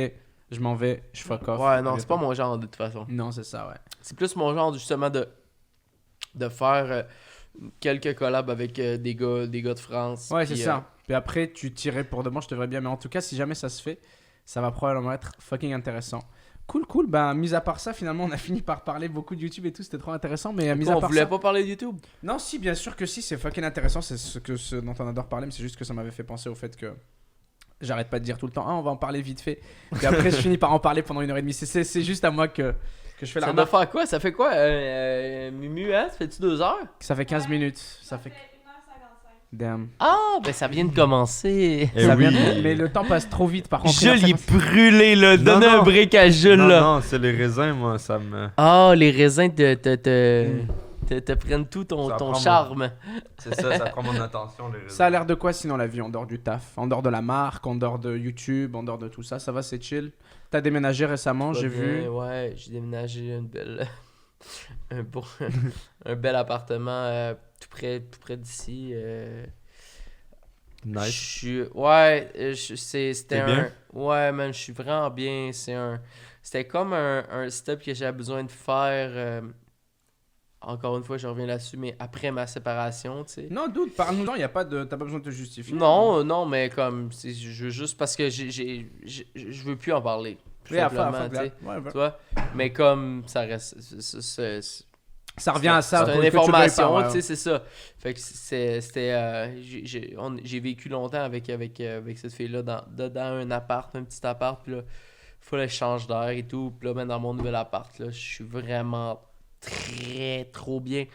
je m'en vais, je fuck off. Ouais, non, c'est pas mon genre de toute façon. Non, c'est ça, ouais. C'est plus mon genre justement de faire quelques collabs avec des gars de France. Ouais, c'est puis, ça. Puis après, tu tirais pour demain, je te verrais bien. Mais en tout cas, si jamais ça se fait, ça va probablement être fucking intéressant. Cool. Ben, mis à part ça, finalement, on a fini par parler beaucoup de YouTube et tout. C'était trop intéressant. Mais mis à on part voulait ça... pas parler de YouTube. Non, si, bien sûr que si. C'est fucking intéressant. C'est ce dont on adore parler. Mais c'est juste que ça m'avait fait penser au fait que j'arrête pas de dire tout le temps, ah, on va en parler vite fait. Et après, je finis par en parler pendant 1h30. C'est juste à moi que je fais la Ça doit remarque. faire quoi? Ça fait quoi? Mumu, hein? Ça fait-tu 2 heures? Ça fait 15 minutes. Ça fait... 1h55. Damn. Ah, ben ça vient de commencer. Eh Ça oui. vient- Mais le temps passe trop vite par contre. Jules, il est brûlé, là. Non, Donne un non. break à Jules, là. Non, c'est les raisins, moi, ça me... Ah, les raisins te prennent tout Ça ton prend charme. C'est ça prend mon attention, les raisins. Ça a l'air de quoi sinon la vie en dehors du taf? En dehors de la marque, en dehors de YouTube, en dehors de tout ça? Ça va, c'est chill? T'as déménagé récemment, j'ai vu. Ouais, j'ai déménagé une belle... un bel appartement tout près d'ici. Nice. C'était T'es bien? Ouais, man, je suis vraiment bien. C'était comme un step que j'avais besoin de faire. Encore une fois, je reviens là-dessus, mais après ma séparation, tu sais. Non, doute, parle-nous-en, t'as pas besoin de te justifier. Non, mais comme, je veux juste parce que je veux plus en parler. Tout Oui, à simplement, faire, tu sais. ouais. Tu vois? Mais comme, ça reste... Ça revient à ça. C'est pour une que tu le veuilles information, pas, ouais. tu sais, c'est ça. Fait que c'était... j'ai vécu longtemps avec cette fille-là dans un appart, un petit appart, puis là, faut le change d'air et tout. Puis là, ben, dans mon nouvel appart, là, je suis vraiment trop bien.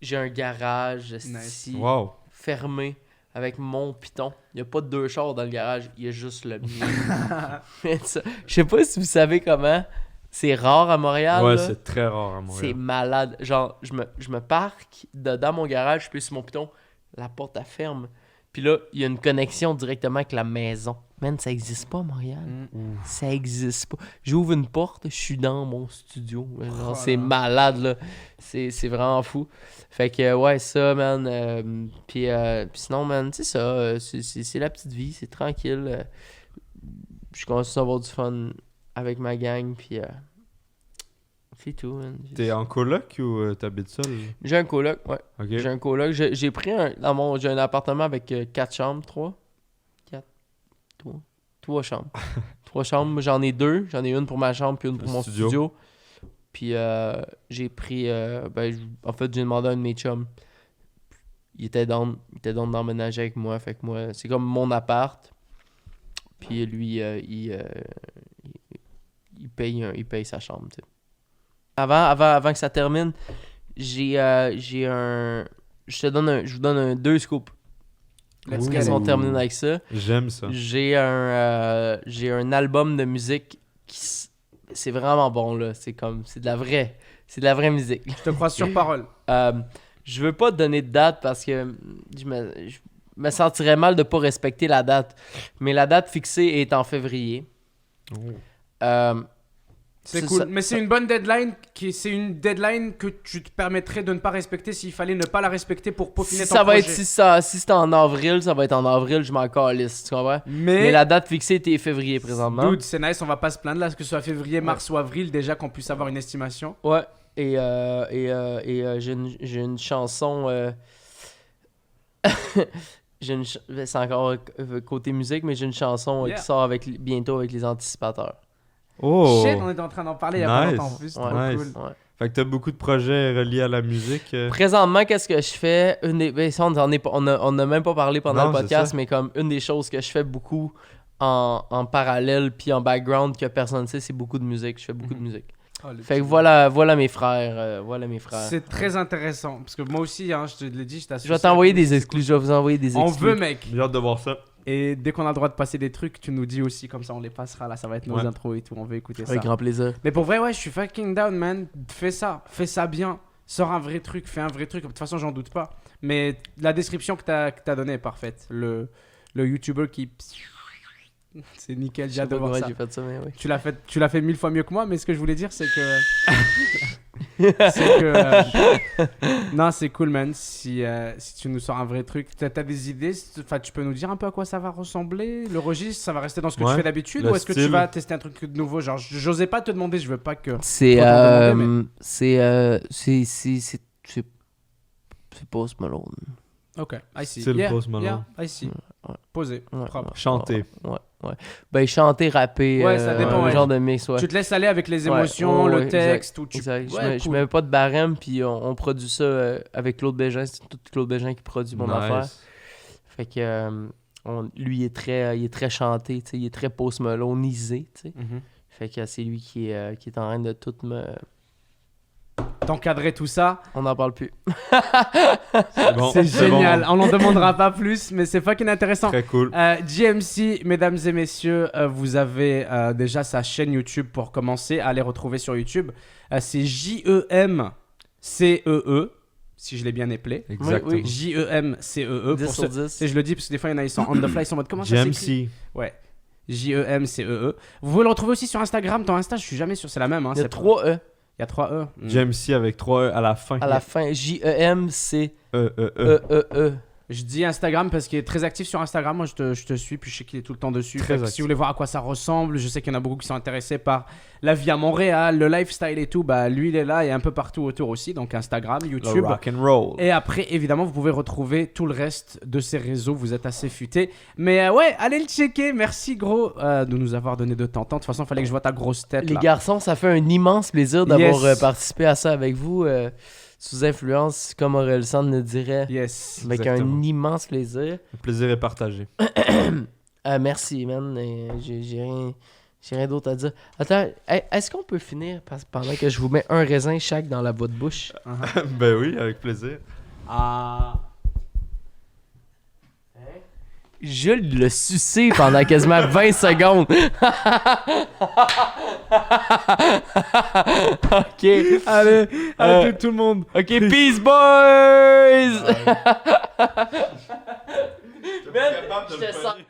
J'ai un garage ici, Wow. fermé, avec mon piton. Il n'y a pas de 2 chars dans le garage, il y a juste le mien. Mais ça, je sais pas si vous savez comment, C'est rare à Montréal. Ouais, là. c'est très rare à C'est Montréal. malade. Genre, je me parque dans mon garage, je peux sur mon piton, la porte elle ferme. Puis là, il y a une connexion directement avec la maison. Man, ça existe pas à Montréal. Ça existe pas. J'ouvre une porte, je suis dans mon studio. Genre, c'est malade, là. C'est vraiment fou. Fait que, ouais, ça, man. Puis sinon, man, c'est ça. C'est la petite vie, c'est tranquille. Je commence à avoir du fun avec ma gang, puis c'est tout, man. T'es en coloc ou t'habites seul? J'ai un coloc, ouais. Ok. J'ai un coloc. J'ai pris j'ai un appartement avec 4 chambres, 3. 3 chambres. 3 chambres, j'en ai 2. J'en ai une pour ma chambre puis une pour Le mon studio. studio. Puis j'ai pris... en fait, j'ai demandé à un de mes chums. Il était down d'emménager avec moi. Fait que moi, c'est comme mon appart. Puis lui, il paye sa chambre, tu sais. Avant que ça termine, j'ai un... Je vous donne 2 scoops. Let's Let's get it. on termine avec ça. J'aime ça. J'ai un album de musique c'est vraiment bon, là. C'est de la vraie musique. Je te crois sur parole. Je veux pas te donner de date parce que je me sentirais mal de pas respecter la date. Mais la date fixée est en février. C'est cool. Mais c'est une bonne deadline. C'est une deadline que tu te permettrais de ne pas respecter s'il fallait ne pas la respecter pour peaufiner ton projet. Si c'est en avril, ça va être en avril, je m'en calisse, tu comprends? Mais la date fixée était février présentement. Dude, c'est nice, on va pas se plaindre là, que ce soit février, mars ou avril, déjà qu'on puisse avoir une estimation. Ouais. Et j'ai une chanson. C'est encore côté musique, mais j'ai une chanson Yeah. qui sort bientôt avec les Anticipateurs. Oh! Shit, on était en train d'en parler il y a pas Nice. longtemps en plus. Ouais. Trop Nice. cool. Ouais. Fait que t'as beaucoup de projets reliés à la musique. Présentement, qu'est-ce que je fais? Ça, on n'a même pas parlé pendant Non, le c'est podcast, ça. mais comme une des choses que je fais beaucoup en parallèle puis en background que personne ne sait, c'est beaucoup de musique. Je fais beaucoup de musique. Oh, le Fait que petit- voilà mes frères. C'est très intéressant. Parce que moi aussi, hein, je te l'ai dit, je t'assure. Je vais t'envoyer des exclus. Je vais vous envoyer des On exclus. veut, mec. J'ai hâte de voir ça. Et dès qu'on a le droit de passer des trucs, tu nous dis aussi, comme ça on les passera là, ça va être nos Ouais. intros et tout, on veut écouter ça. Avec grand plaisir. Mais pour vrai, ouais, je suis fucking down, man. Fais ça bien. Sors un vrai truc, fais un vrai truc. De toute façon, j'en doute pas. Mais la description que t'as donnée est parfaite. Le YouTuber qui. C'est nickel, j'ai Je sais hâte de pas voir comment ça. j'ai fait ça, mais oui. Tu l'as fait 1000 fois mieux que moi, mais ce que je voulais dire, c'est que. c'est que. Non, c'est cool, man. Si tu nous sors un vrai truc, t'as des idées, enfin, tu peux nous dire un peu à quoi ça va ressembler? Le registre, ça va rester dans ce que tu Ouais. fais d'habitude? Le Ou est-ce que tu style. vas tester un truc de nouveau? Genre, j'osais pas te demander, je veux pas que. C'est Faut t'en demander, c'est Post Malone. Ok, I see. Style Post Malone. Yeah, I see. Ouais. Posé, Ouais, propre. Chanter. Ouais. Ben chanter, rapper, Ouais, ça dépend, un ouais. genre de mix, ouais. Tu te laisses aller avec les Ouais, émotions, ouais, le ouais, texte, ou tu. Exact. Ouais, Je cool. mets pas de barème, puis on produit ça avec Claude Bégin. C'est tout Claude Bégin qui produit mon affaire. Fait que lui, il est très chanté, tu sais, il est très Post Maloneisé, tu sais. Mhm. Fait que c'est lui qui est en train de tout me... T'encadrer tout ça, On n'en parle plus. C'est bon, c'est c'est génial. bon. On n'en demandera pas plus, mais c'est fucking intéressant. Très cool. JMC, mesdames et messieurs, vous avez déjà sa chaîne YouTube pour commencer. Allez retrouver sur YouTube. C'est JEMCEE, si je l'ai bien éplé. Exactement. oui. JEMCEE. 10 Pour sur ceux- 10. Et je le dis parce que des fois, il y en a, ils sont on the fly, ils sont en mode comment ça s'écrit? JMC. Ouais. JEMCEE. Vous pouvez le retrouver aussi sur Instagram. Ton Insta, je suis jamais sûr, c'est la même. Hein, Il y a c'est 3 E Il y a 3 E. JMC avec 3 E à la fin. à la fin. JEMCEE. E. Je dis Instagram parce qu'il est très actif sur Instagram. Moi, je te suis, puis je sais qu'il est tout le temps dessus. Très Fait que actif. si vous voulez voir à quoi ça ressemble, je sais qu'il y en a beaucoup qui sont intéressés par la vie à Montréal, le lifestyle et tout. Bah, lui, il est là et un peu partout autour aussi. Donc Instagram, Le YouTube. rock and roll. Et après, évidemment, vous pouvez retrouver tout le reste de ces réseaux. Vous êtes assez futés. Mais ouais, allez le checker. Merci, gros, de nous avoir donné de temps. De toute façon, il fallait que je vois ta grosse tête. Les là. garçons, ça fait un immense plaisir d'avoir Yes. participé à ça avec vous. Sous influence, comme Aurel Sand le dirait. Yes. Avec Exactement. un immense plaisir. Le plaisir est partagé. Merci, man. J'ai rien d'autre à dire. Attends, est-ce qu'on peut finir pendant que je vous mets un raisin chaque dans la votre bouche? Ben oui, avec plaisir. Ah. Jules l'a sucé pendant quasiment 20 secondes. Ok. Allez, tout le monde. Ok, peace, boys! J'étais pas capable de le J'étais pogner.